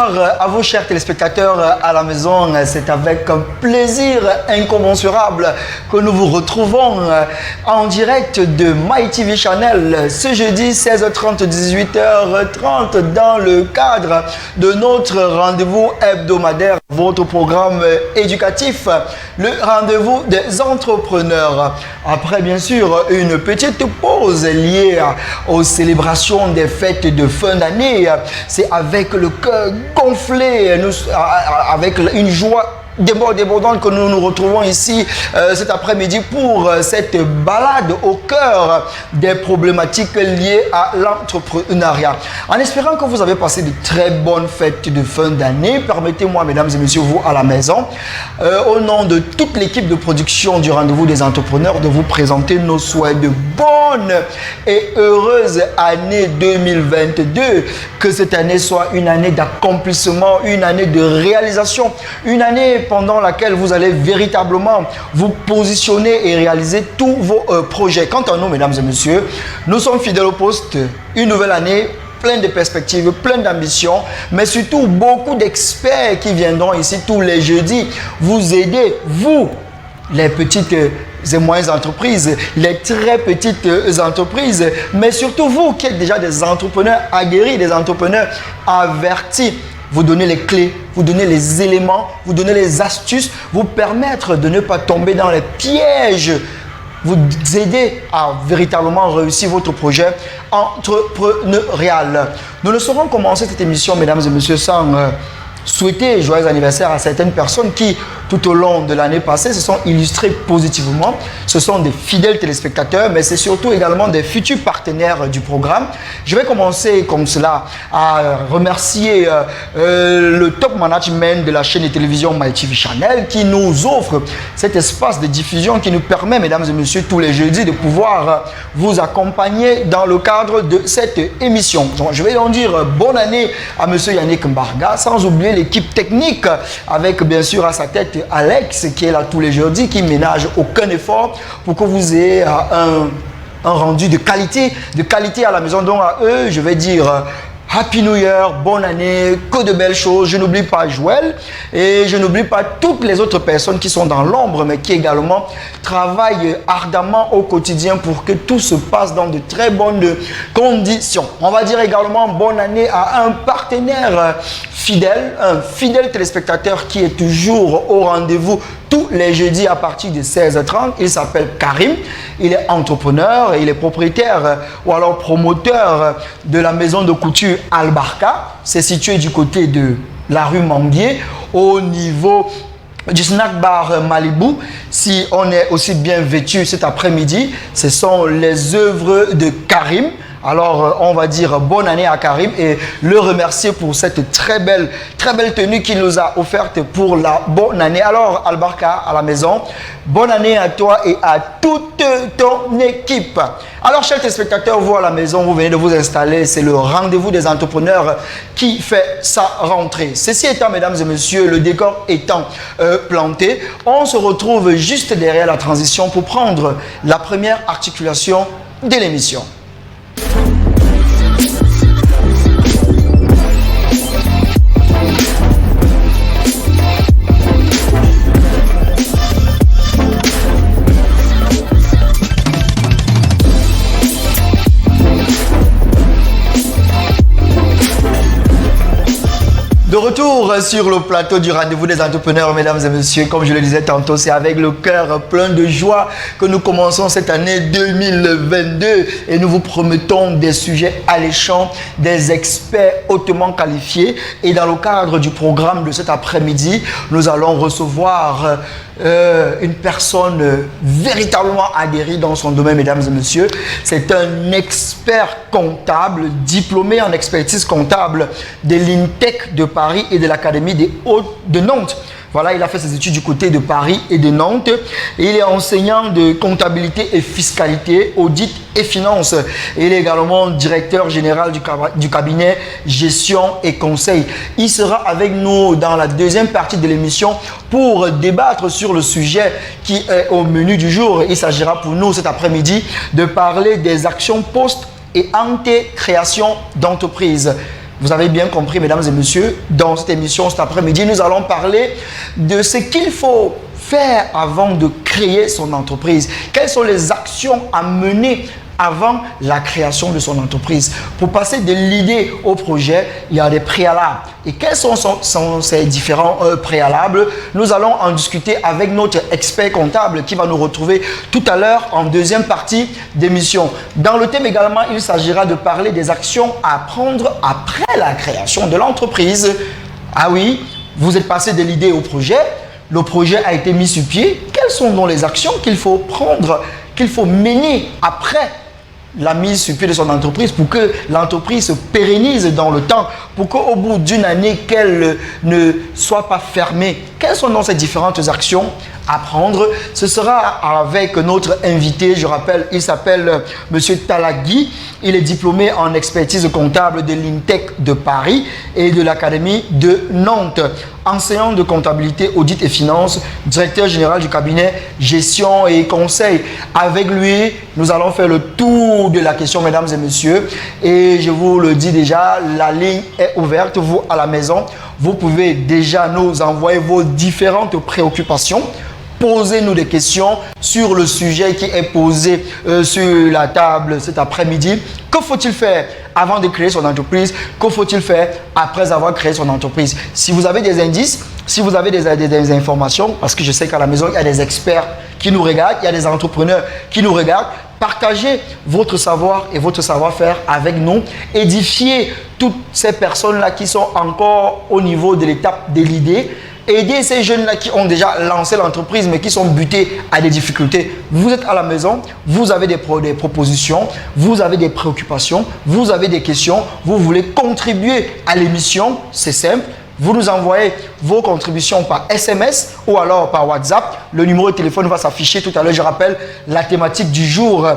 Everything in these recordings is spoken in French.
Bonsoir à vous chers téléspectateurs à la maison. C'est avec un plaisir incommensurable que nous vous retrouvons en direct de MyTV Channel ce jeudi 16h30 18h30 dans le cadre de notre rendez-vous hebdomadaire, votre programme éducatif, le rendez-vous des entrepreneurs. Après bien sûr une petite pause liée aux célébrations des fêtes de fin d'année, c'est avec le cœur gonflé, avec une joie débordante que nous nous retrouvons ici cet après-midi pour cette balade au cœur des problématiques liées à l'entrepreneuriat. En espérant que vous avez passé de très bonnes fêtes de fin d'année, permettez-moi, mesdames et messieurs, vous à la maison, au nom de toute l'équipe de production du Rendez-vous des entrepreneurs, de vous présenter nos souhaits de bonne et heureuse année 2022. Que cette année soit une année d'accomplissement, une année de réalisation, une année pendant laquelle vous allez véritablement vous positionner et réaliser tous vos projets. Quant à nous, mesdames et messieurs, nous sommes fidèles au poste. Une nouvelle année, plein de perspectives, plein d'ambitions, mais surtout beaucoup d'experts qui viendront ici tous les jeudis vous aider, vous, les petites et moyennes entreprises, les très petites entreprises, mais surtout vous qui êtes déjà des entrepreneurs aguerris, des entrepreneurs avertis. Vous donner les clés, vous donner les éléments, vous donner les astuces, vous permettre de ne pas tomber dans les pièges, vous aider à véritablement réussir votre projet entrepreneurial. Nous ne saurons commencer cette émission, mesdames et messieurs, sans souhaiter joyeux anniversaire à certaines personnes qui, tout au long de l'année passée, se sont illustrées positivement. Ce sont des fidèles téléspectateurs, mais c'est surtout également des futurs partenaires du programme. Je vais commencer comme cela à remercier le top management de la chaîne de télévision MyTV Channel qui nous offre cet espace de diffusion qui nous permet, mesdames et messieurs, tous les jeudis de pouvoir vous accompagner dans le cadre de cette émission. Donc, je vais donc dire bonne année à monsieur Yannick Mbarga, sans oublier l'équipe technique avec bien sûr à sa tête Alex qui est là tous les jeudis, qui ménage aucun effort pour que vous ayez un rendu de qualité à la maison. Donc à eux, je vais dire Happy New Year, bonne année, que de belles choses. Je n'oublie pas Joël et je n'oublie pas toutes les autres personnes qui sont dans l'ombre mais qui également travaillent ardemment au quotidien pour que tout se passe dans de très bonnes conditions. On va dire également bonne année à un partenaire fidèle, un fidèle téléspectateur qui est toujours au rendez-vous tous les jeudis à partir de 16h30. Il s'appelle Karim, il est entrepreneur, il est propriétaire ou alors promoteur de la maison de couture Albarka. C'est situé du côté de la rue Manguier, au niveau du snack bar Malibu. Si on est aussi bien vêtu cet après-midi, ce sont les œuvres de Karim. Alors, on va dire bonne année à Karim et le remercier pour cette très belle tenue qu'il nous a offerte pour la bonne année. Alors, Albarka à la maison, bonne année à toi et à toute ton équipe. Alors, chers téléspectateurs, vous à la maison, vous venez de vous installer. C'est le rendez-vous des entrepreneurs qui fait sa rentrée. Ceci étant, mesdames et messieurs, le décor étant planté, on se retrouve juste derrière la transition pour prendre la première articulation de l'émission. De retour sur le plateau du rendez-vous des entrepreneurs, mesdames et messieurs, comme je le disais tantôt, c'est avec le cœur plein de joie que nous commençons cette année 2022 et nous vous promettons des sujets alléchants, des experts hautement qualifiés. Et dans le cadre du programme de cet après-midi, nous allons recevoir une personne véritablement aguerrie dans son domaine, mesdames et messieurs. C'est un expert comptable, diplômé en expertise comptable de l'INTEC de Paris et de l'Académie des Hautes de Nantes. Voilà, il a fait ses études du côté de Paris et de Nantes. Et il est enseignant de comptabilité et fiscalité, audit et finance. Et il est également directeur général du cabinet gestion et conseil. Il sera avec nous dans la deuxième partie de l'émission pour débattre sur le sujet qui est au menu du jour. Il s'agira pour nous cet après-midi de parler des actions post et ante-création d'entreprise. Vous avez bien compris, mesdames et messieurs, dans cette émission cet après-midi, nous allons parler de ce qu'il faut faire avant de créer son entreprise. Quelles sont les actions à mener avant la création de son entreprise? Pour passer de l'idée au projet, il y a des préalables. Et quels sont ces différents préalables? Nous allons en discuter avec notre expert comptable qui va nous retrouver tout à l'heure en deuxième partie d'émission. Dans le thème également, il s'agira de parler des actions à prendre après la création de l'entreprise. Ah oui, vous êtes passé de l'idée au projet. Le projet a été mis sur pied. Quelles sont donc les actions qu'il faut prendre, qu'il faut mener après la mise sur pied de son entreprise pour que l'entreprise se pérennise dans le temps, pour qu'au bout d'une année, qu'elle ne soit pas fermée? Quelles sont donc ces différentes actions à prendre? Ce sera avec notre invité, je rappelle, il s'appelle M. Talagui. Il est diplômé en expertise comptable de l'INTEC de Paris et de l'Académie de Nantes. Enseignant de comptabilité, audit et finance, directeur général du cabinet gestion et conseil. Avec lui, nous allons faire le tour de la question, mesdames et messieurs. Et je vous le dis déjà, la ligne est ouverte. Vous, à la maison, vous pouvez déjà nous envoyer vos différentes préoccupations. Posez-nous des questions sur le sujet qui est posé sur la table cet après-midi. Que faut-il faire avant de créer son entreprise? Que faut-il faire après avoir créé son entreprise? Si vous avez des indices, si vous avez des informations, parce que je sais qu'à la maison, il y a des experts qui nous regardent, il y a des entrepreneurs qui nous regardent, partagez votre savoir et votre savoir-faire avec nous. Édifiez toutes ces personnes-là qui sont encore au niveau de l'étape de l'idée. Aidez ces jeunes-là qui ont déjà lancé l'entreprise mais qui sont butés à des difficultés. Vous êtes à la maison, vous avez des propositions, vous avez des préoccupations, vous avez des questions, vous voulez contribuer à l'émission, c'est simple. Vous nous envoyez vos contributions par SMS ou alors par WhatsApp. Le numéro de téléphone va s'afficher tout à l'heure. Je rappelle la thématique du jour,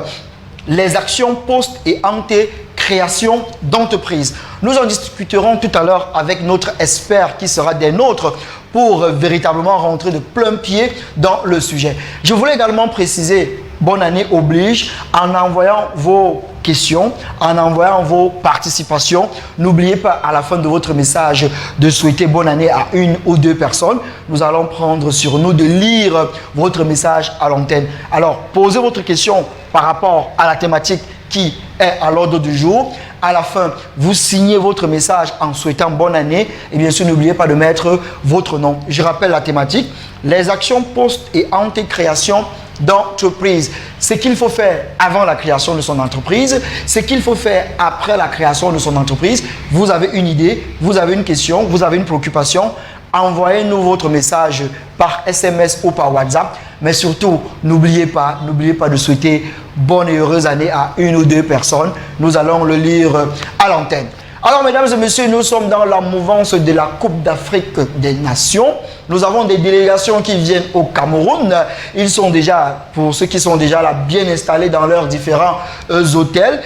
les actions post et ante création d'entreprise. Nous en discuterons tout à l'heure avec notre expert qui sera des nôtres pour véritablement rentrer de plein pied dans le sujet. Je voulais également préciser, bonne année oblige, en envoyant vos questions, en envoyant vos participations. N'oubliez pas à la fin de votre message de souhaiter bonne année à une ou deux personnes. Nous allons prendre sur nous de lire votre message à l'antenne. Alors, posez votre question par rapport à la thématique qui est à l'ordre du jour. À la fin, vous signez votre message en souhaitant bonne année et bien sûr, n'oubliez pas de mettre votre nom. Je rappelle la thématique, les actions post et ante-création d'entreprise. Ce qu'il faut faire avant la création de son entreprise, ce qu'il faut faire après la création de son entreprise. Vous avez une idée, vous avez une question, vous avez une préoccupation. Envoyez-nous votre message par SMS ou par WhatsApp. Mais surtout, n'oubliez pas de souhaiter bonne et heureuse année à une ou deux personnes. Nous allons le lire à l'antenne. Alors, mesdames et messieurs, nous sommes dans la mouvance de la Coupe d'Afrique des Nations. Nous avons des délégations qui viennent au Cameroun. Ils sont déjà, pour ceux qui sont déjà là, bien installés dans leurs différents hôtels.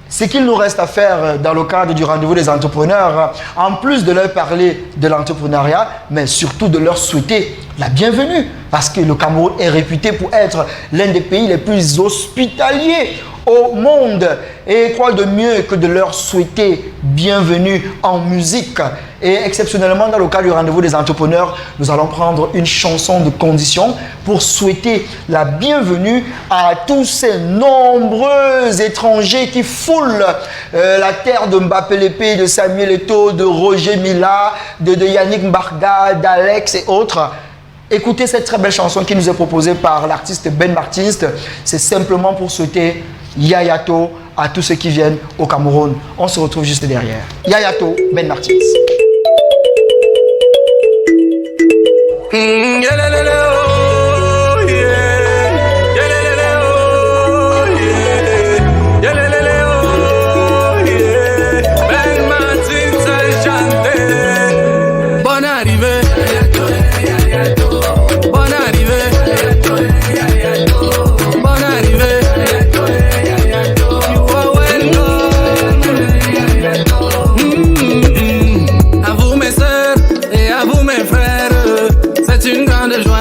Ce qu'il nous reste à faire dans le cadre du rendez-vous des entrepreneurs, en plus de leur parler de l'entrepreneuriat, mais surtout de leur souhaiter la bienvenue. Parce que le Cameroun est réputé pour être l'un des pays les plus hospitaliers au monde. Et quoi de mieux que de leur souhaiter bienvenue en musique. Et exceptionnellement, dans le cadre du rendez-vous des entrepreneurs, nous allons prendre une chanson de condition pour souhaiter la bienvenue à tous ces nombreux étrangers qui foulent la terre de Mbappé Lépée, de Samuel Eto'o, de Roger Mila, de Yannick Mbarga, d'Alex et autres. Écoutez cette très belle chanson qui nous est proposée par l'artiste Ben Martins. C'est simplement pour souhaiter Yayato à tous ceux qui viennent au Cameroun. On se retrouve juste derrière. Yayato, Ben Martins. Joie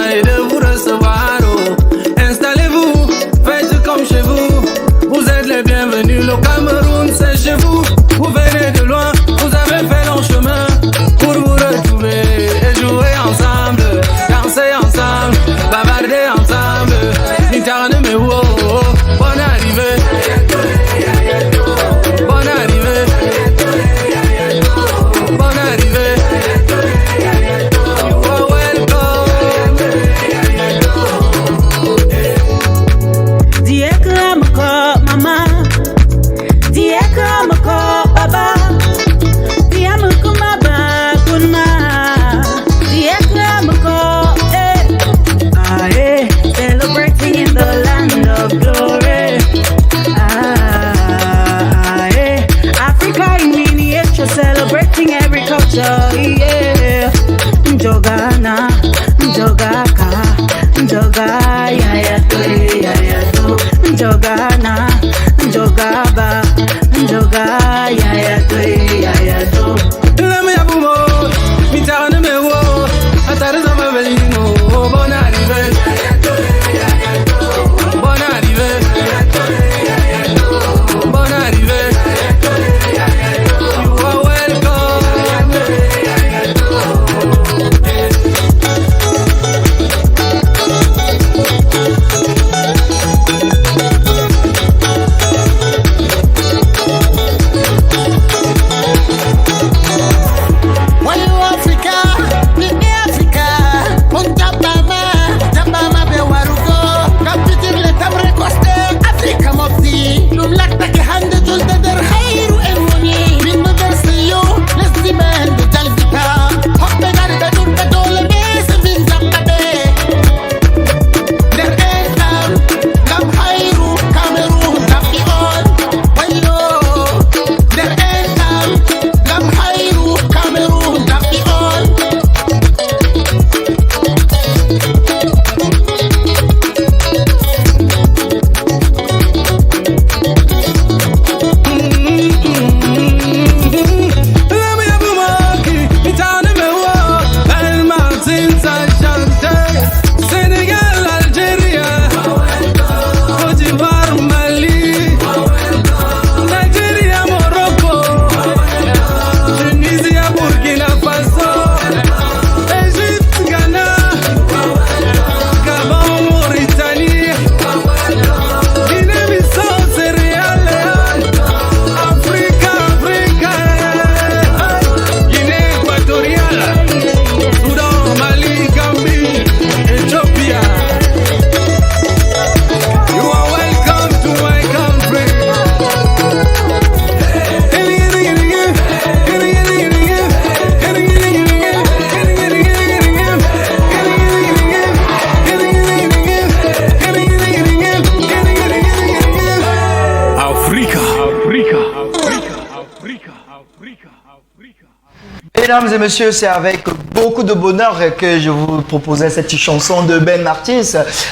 Mesdames et messieurs, c'est avec beaucoup de bonheur que je vous proposais cette chanson de Ben Martins.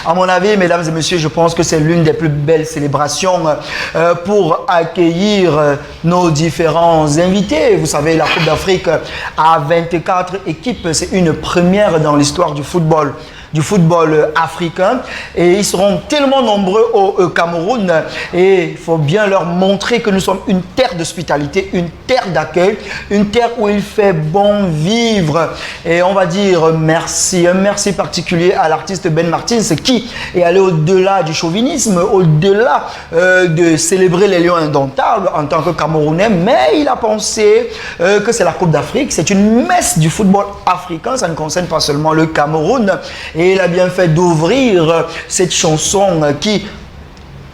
À mon avis, mesdames et messieurs, je pense que c'est l'une des plus belles célébrations pour accueillir nos différents invités. Vous savez, la Coupe d'Afrique a 24 équipes. C'est une première dans l'histoire du football africain, et ils seront tellement nombreux au Cameroun, et il faut bien leur montrer que nous sommes une terre d'hospitalité, une terre d'accueil, une terre où il fait bon vivre. Et on va dire merci, un merci particulier à l'artiste Ben Martins qui est allé au-delà du chauvinisme, au-delà de célébrer les lions indomptables en tant que Camerounais, mais il a pensé que c'est la Coupe d'Afrique, c'est une messe du football africain, ça ne concerne pas seulement le Cameroun. Et il a bien fait d'ouvrir cette chanson qui,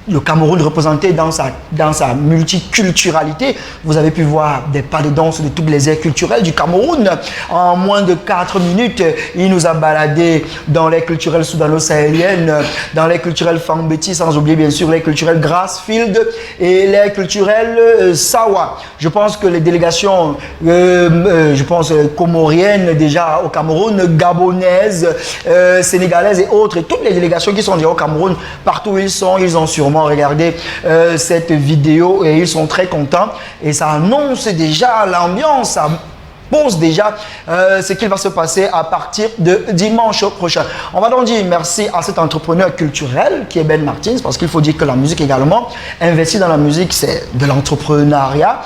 le Cameroun représenté dans sa multiculturalité. Vous avez pu voir des pas de danse de toutes les aires culturelles du Cameroun. En moins de 4 minutes, il nous a baladé dans les culturelles soudano-sahéliennes, dans les culturelles Fambeti, sans oublier bien sûr les culturelles Grassfield et les culturelles Sawa. Je pense que les délégations, comoriennes déjà au Cameroun, gabonaises, sénégalaises et autres, et toutes les délégations qui sont déjà au Cameroun, partout où ils ont sûrement regardé cette vidéo et ils sont très contents, et ça annonce déjà l'ambiance, ça pose déjà ce qu'il va se passer à partir de dimanche prochain. On va donc dire merci à cet entrepreneur culturel qui est Ben Martins, parce qu'il faut dire que la musique également, investir dans la musique, c'est de l'entrepreneuriat.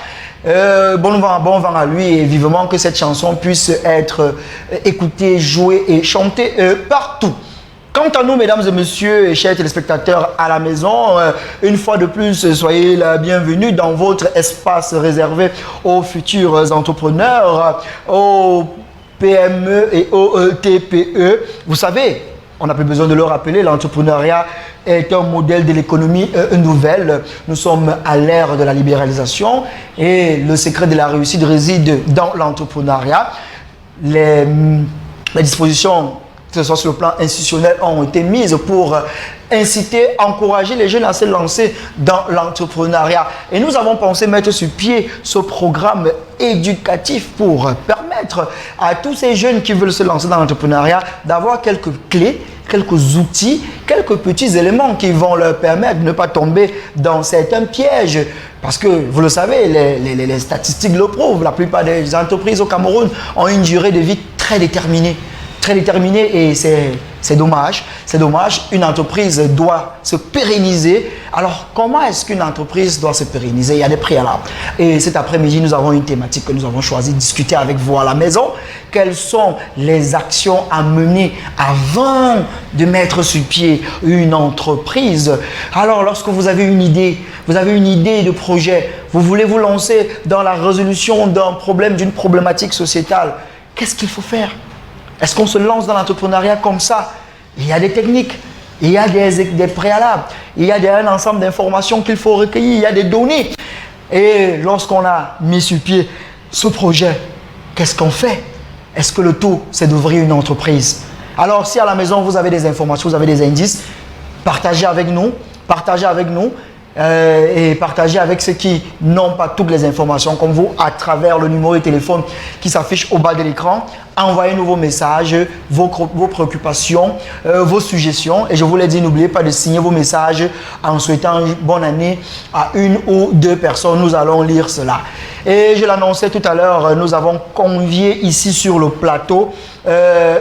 Bon vent à lui, et vivement que cette chanson puisse être écoutée, jouée et chantée partout. Quant à nous, mesdames et messieurs, et chers téléspectateurs à la maison, une fois de plus, soyez la bienvenue dans votre espace réservé aux futurs entrepreneurs, aux PME et aux TPE. Vous savez, on n'a plus besoin de le rappeler, l'entrepreneuriat est un modèle de l'économie nouvelle. Nous sommes à l'ère de la libéralisation et le secret de la réussite réside dans l'entrepreneuriat. Les dispositions, que ce soit sur le plan institutionnel, ont été mises pour inciter, encourager les jeunes à se lancer dans l'entrepreneuriat. Et nous avons pensé mettre sur pied ce programme éducatif pour permettre à tous ces jeunes qui veulent se lancer dans l'entrepreneuriat d'avoir quelques clés, quelques outils, quelques petits éléments qui vont leur permettre de ne pas tomber dans certains pièges Parce que, vous le savez, les statistiques le prouvent. La plupart des entreprises au Cameroun ont une durée de vie très déterminée. Très déterminée et c'est dommage. C'est dommage. Une entreprise doit se pérenniser. Alors, comment est-ce qu'une entreprise doit se pérenniser? Il y a des préalables. Et cet après-midi, nous avons une thématique que nous avons choisi de discuter avec vous à la maison. Quelles sont les actions à mener avant de mettre sur pied une entreprise? Alors, lorsque vous avez une idée de projet, vous voulez vous lancer dans la résolution d'un problème, d'une problématique sociétale, qu'est-ce qu'il faut faire? Est-ce qu'on se lance dans l'entrepreneuriat comme ça? Il y a des techniques, il y a des préalables, il y a un ensemble d'informations qu'il faut recueillir, il y a des données. Et lorsqu'on a mis sur pied ce projet, qu'est-ce qu'on fait? Est-ce que le tout, c'est d'ouvrir une entreprise? Alors, si à la maison, vous avez des informations, vous avez des indices, partagez avec nous et partagez avec ceux qui n'ont pas toutes les informations comme vous à travers le numéro de téléphone qui s'affiche au bas de l'écran. Envoyez-nous vos messages, vos préoccupations, vos suggestions. Et je vous l'ai dit, n'oubliez pas de signer vos messages en souhaitant une bonne année à une ou deux personnes. Nous allons lire cela. Et je l'annonçais tout à l'heure, nous avons convié ici sur le plateau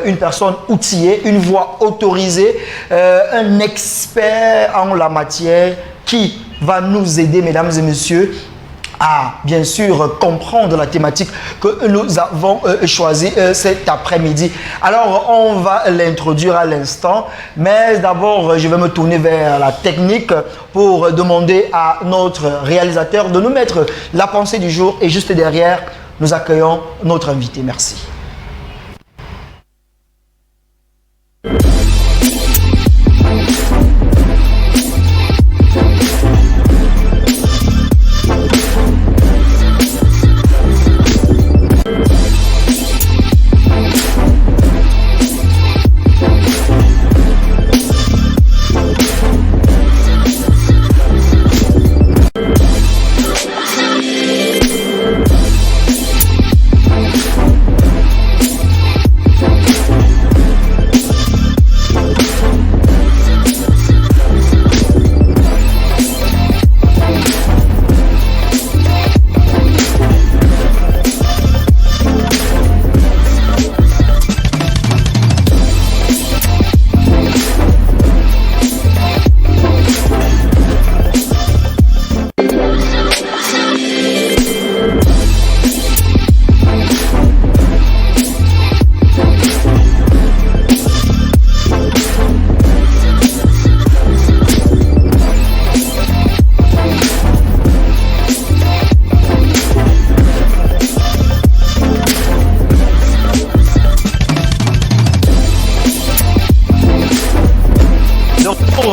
une personne outillée, une voix autorisée, un expert en la matière qui va nous aider, mesdames et messieurs, à bien sûr comprendre la thématique que nous avons choisie cet après-midi. Alors, on va l'introduire à l'instant, mais d'abord, je vais me tourner vers la technique pour demander à notre réalisateur de nous mettre la pensée du jour et juste derrière, nous accueillons notre invité. Merci.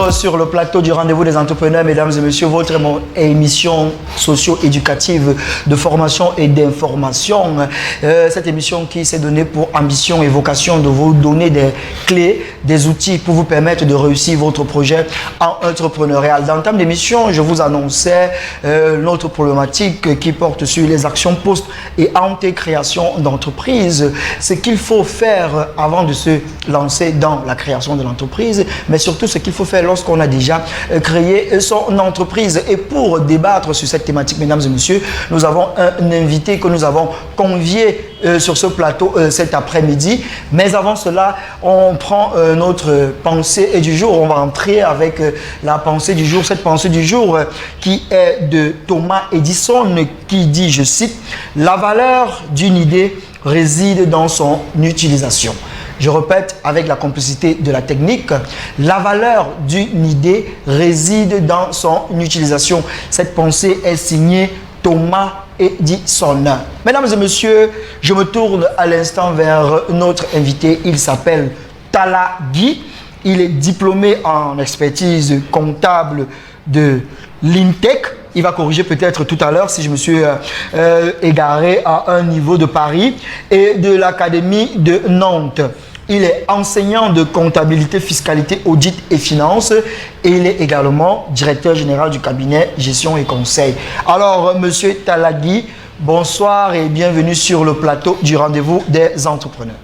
Sur le plateau du rendez-vous des entrepreneurs, mesdames et messieurs, votre émission socio-éducative de formation et d'information. Cette émission qui s'est donnée pour ambition et vocation de vous donner des clés, des outils pour vous permettre de réussir votre projet en entrepreneurial. Dans le temps d'émission, je vous annonçais notre problématique qui porte sur les actions post et ante-création d'entreprise. Ce qu'il faut faire avant de se lancer dans la création de l'entreprise, mais surtout ce qu'il faut faire lorsqu'on a déjà créé son entreprise. Et pour débattre sur cette thématique, mesdames et messieurs, nous avons un invité que nous avons convié sur ce plateau cet après-midi. Mais avant cela, on prend notre pensée du jour. On va entrer avec la pensée du jour. Cette pensée du jour qui est de Thomas Edison qui dit, je cite, « La valeur d'une idée réside dans son utilisation ». Je répète avec la complicité de la technique, la valeur d'une idée réside dans son utilisation. Cette pensée est signée Thomas Edison. Mesdames et messieurs, je me tourne à l'instant vers notre invité. Il s'appelle Talla Guy. Il est diplômé en expertise comptable de l'INTEC. Il va corriger peut-être tout à l'heure si je me suis égaré à un niveau de Paris et de l'Académie de Nantes. Il est enseignant de comptabilité, fiscalité, audit et finance et il est également directeur général du cabinet gestion et conseil. Alors, monsieur Talla Guy, bonsoir et bienvenue sur le plateau du rendez-vous des entrepreneurs.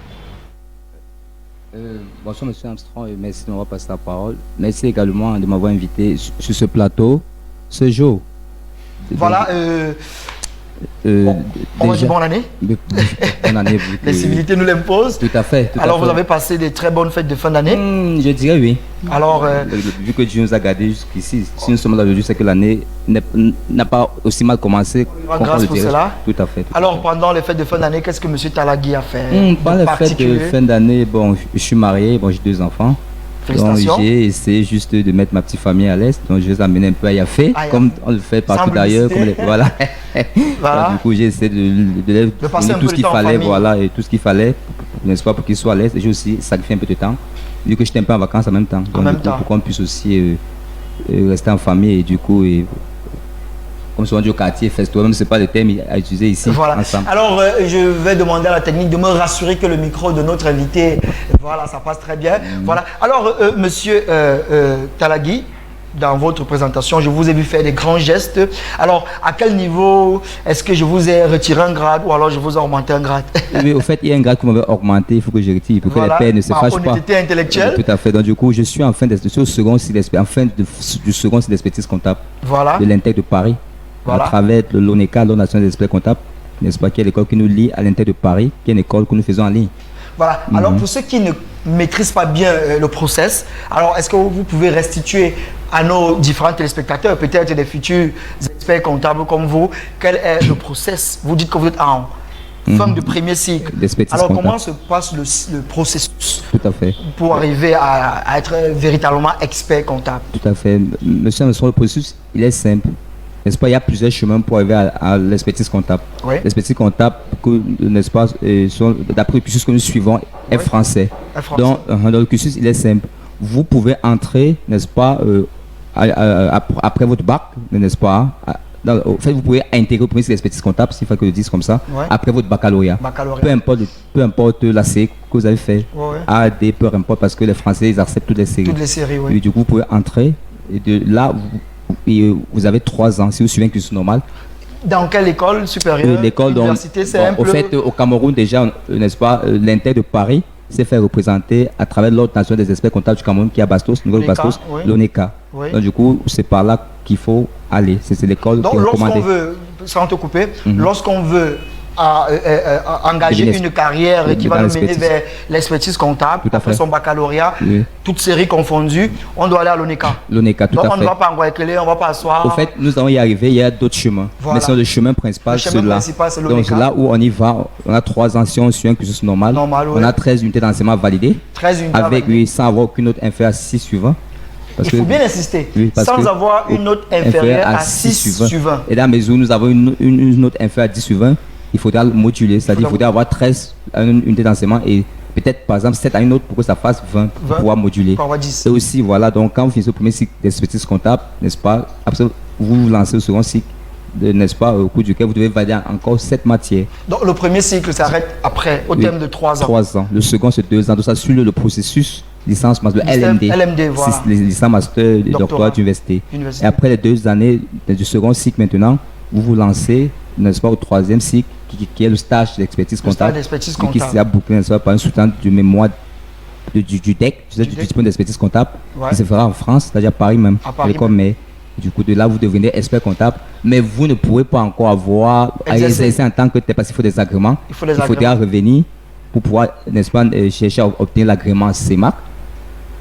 Bonsoir monsieur Armstrong et merci de m'avoir passé la parole. Merci également de m'avoir invité sur ce plateau ce jour. Voilà. On va dire bonne année. Bonne année. Les civilités nous l'imposent. Tout à fait. Alors, vous avez passé des très bonnes fêtes de fin d'année. Je dirais oui. Alors, vu que Dieu nous a gardés jusqu'ici, si nous sommes là aujourd'hui, c'est que l'année n'a pas aussi mal commencé. Grâce pour cela. Tout à fait. Alors, pendant les fêtes de fin d'année, qu'est-ce que M. Talagui a fait pendant les fêtes de fin d'année, bon, je suis marié, bon, j'ai 2 enfants. Donc j'ai essayé juste de mettre ma petite famille à l'aise. Donc je les ai amenés un peu à Yafé, comme on le fait partout d'ailleurs. Voilà. Voilà. Donc, du coup j'ai essayé de passer tout ce qu'il fallait, voilà, et tout ce qu'il fallait, n'est-ce pas, pour qu'ils soient à l'aise. Et j'ai aussi sacrifié un peu de temps, vu que j'étais un peu en vacances en même temps. Donc du coup, pour qu'on puisse aussi rester en famille et du coup, comme souvent dit au quartier, fais-toi, même c'est pas le thème à utiliser ici. Voilà. Ensemble. Alors, je vais demander à la technique de me rassurer que le micro de notre invité, voilà, ça passe très bien. Voilà. Alors, monsieur Talagui, dans votre présentation, je vous ai vu faire des grands gestes. Alors, à quel niveau est-ce que je vous ai retiré un grade ou alors je vous ai augmenté un grade? Oui, au fait, il y a un grade qui m'avait augmenté, il faut que je retire pour que les pères ne se fâchent pas. Honnêteté intellectuelle. Tout à fait. Donc, du coup, je suis en fin du second cycle d'expertise comptable de l'Intec de Paris. Voilà. À travers l'ONECA, l'Ordre national des experts comptables, n'est-ce pas, qui est l'école qui nous lie à l'Intec de Paris, qui est une école que nous faisons en ligne. Voilà. Alors, pour ceux qui ne maîtrisent pas bien le process, alors est-ce que vous pouvez restituer à nos différents téléspectateurs, peut-être des futurs experts comptables comme vous, quel est le process? Vous dites que vous êtes en fin de premier cycle. Alors, comment se passe le processus pour arriver à être véritablement expert comptable? Tout à fait. Monsieur, le processus, il est simple. N'est-ce pas, il y a plusieurs chemins pour arriver à l'expertise comptable. Oui. L'expertise comptable, n'est-ce pas, d'après le cursus que nous suivons, est français. Donc, le cursus, il est simple. Vous pouvez entrer, n'est-ce pas, après votre bac, n'est-ce pas, en fait, vous pouvez intégrer au premier cycle d'expertise comptable, s'il faut que je le dise comme ça, après votre baccalauréat. Peu importe la série que vous avez fait, AD, peu importe, parce que les Français, ils acceptent toutes les séries. Toutes les séries, oui. Et du coup, vous pouvez entrer, et de là, vous avez 3 ans, si vous suivez un cursus normal. Dans quelle école supérieure? L'école, université simple. Au fait, au Cameroun, déjà, n'est-ce pas, l'Intec de Paris s'est fait représenter à travers l'Ordre national des experts comptables du Cameroun qui est à Bastos, Bastos, l'ONECA. Oui. Donc, du coup, c'est par là qu'il faut aller. C'est l'école qui est recommandée. Donc, lorsqu'on veut, sans te couper, lorsqu'on veut engager une carrière qui va nous mener vers l'expertise comptable, après son baccalauréat, toutes séries confondues, on doit aller à l'ONECA. L'ONECA, tout à fait. Donc on ne va pas en Guayaquil, on ne va pas asseoir. Au fait, nous allons y arriver, il y a d'autres chemins. Voilà. Mais c'est le chemin principal, c'est là. Donc là où on y va, on a 3 ans si on suit un cursus normal. On a 13 unités d'enseignement validées. 13 unités avec, sans avoir aucune autre inférieure à 6 suivants. Il faut bien insister, sans avoir une note inférieure à 6 suivants. Et dans la mesure où nous avons une note inférieure à 10 suivants, il faudra moduler, c'est-à-dire qu'il faudra avoir 13 à une unité d'enseignement et peut-être par exemple 7 à une autre pour que ça fasse 20 pour pouvoir moduler. Et aussi, voilà, donc quand vous finissez le premier cycle d'expertise comptable, n'est-ce pas, après vous vous lancez au second cycle, n'est-ce pas, au cours duquel vous devez valider encore 7 matières. Donc le premier cycle s'arrête après, au terme de 3 ans. 3 ans. Le second, c'est 2 ans. Donc ça suit le processus licence master, LMD, voilà. Licence master, doctorat d'université. Et après les 2 années du second cycle maintenant, vous vous lancez, n'est-ce pas, au 3e cycle, qui est le stage d'expertise comptable, qui sera bouclé, n'est-ce pas, par un soutien du mémoire du DEC, du diplôme d'expertise comptable, qui se fera en France, c'est-à-dire à Paris même, à l'école mais. Du coup, de là, vous devenez expert comptable, mais vous ne pourrez pas encore avoir à exercer en tant que tel parce qu'il faut des agréments. Il faudra revenir pour pouvoir, n'est-ce pas, chercher à obtenir l'agrément CEMAC.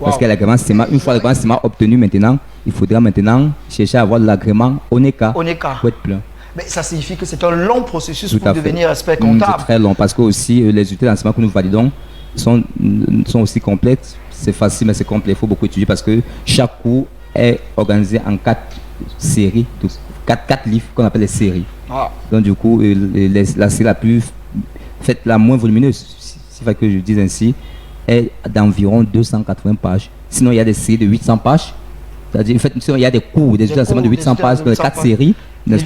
Parce que l'agrément CEMAC, une fois l'agrément CEMAC obtenu maintenant, il faudra maintenant chercher à avoir l'agrément ONECA pour être plein. Mais ça signifie que c'est un long processus pour devenir expert comptable. C'est très long parce que aussi les unités d'enseignement que nous validons sont aussi complexes. C'est facile mais c'est complet, il faut beaucoup étudier parce que chaque cours est organisé en 4 séries, 4 livres qu'on appelle les séries. Donc du coup, la série la plus faite, la moins volumineuse, si fait que je dis ainsi, est d'environ 280 pages. Sinon, il y a des séries de 800 pages. C'est-à-dire, en fait, il y a des cours, des études de 800 pages dans les 4 séries. Il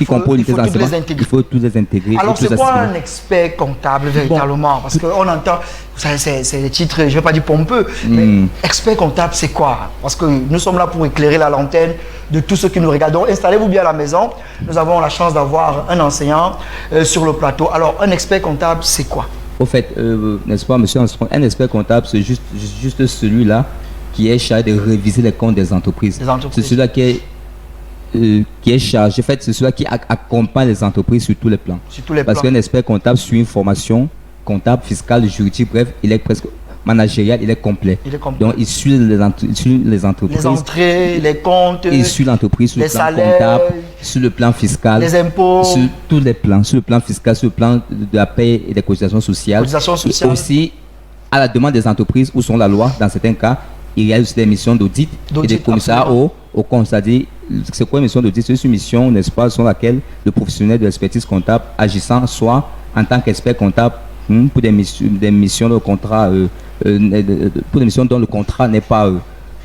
faut tous les intégrer. Alors, c'est quoi un expert comptable véritablement? Parce qu'on entend, c'est des titres, je ne vais pas dire pompeux, mais expert comptable, c'est quoi? Parce que nous sommes là pour éclairer la lanterne de tous ceux qui nous regardent. Donc, installez-vous bien à la maison. Nous avons la chance d'avoir un enseignant sur le plateau. Alors, un expert comptable, c'est quoi? Au fait, n'est-ce pas, monsieur Armstrong, un expert comptable, c'est juste celui-là qui est chargé de réviser les comptes des entreprises. C'est celui-là qui est qui est chargé, en fait, c'est celui qui accompagne les entreprises sur tous les plans. Parce qu'un expert comptable suit une formation comptable, fiscale, juridique, bref, il est presque managérial, il est complet. Donc, il suit les entreprises. Les entrées, les comptes. Il suit l'entreprise sur le plan comptable, sur le plan fiscal. Les impôts. Sur tous les plans, sur le plan fiscal, sur le plan de la paie et des cotisations sociales. Et aussi, à la demande des entreprises, où sont la loi, dans certains cas, il y a aussi des missions d'audit et des commissariats au compte. C'est-à-dire, c'est quoi une mission d'audit? C'est une mission, n'est-ce pas, sur laquelle le professionnel de l'expertise comptable, agissant soit en tant qu'expert comptable, pour des missions de contrat, pour des missions dont le contrat n'est pas,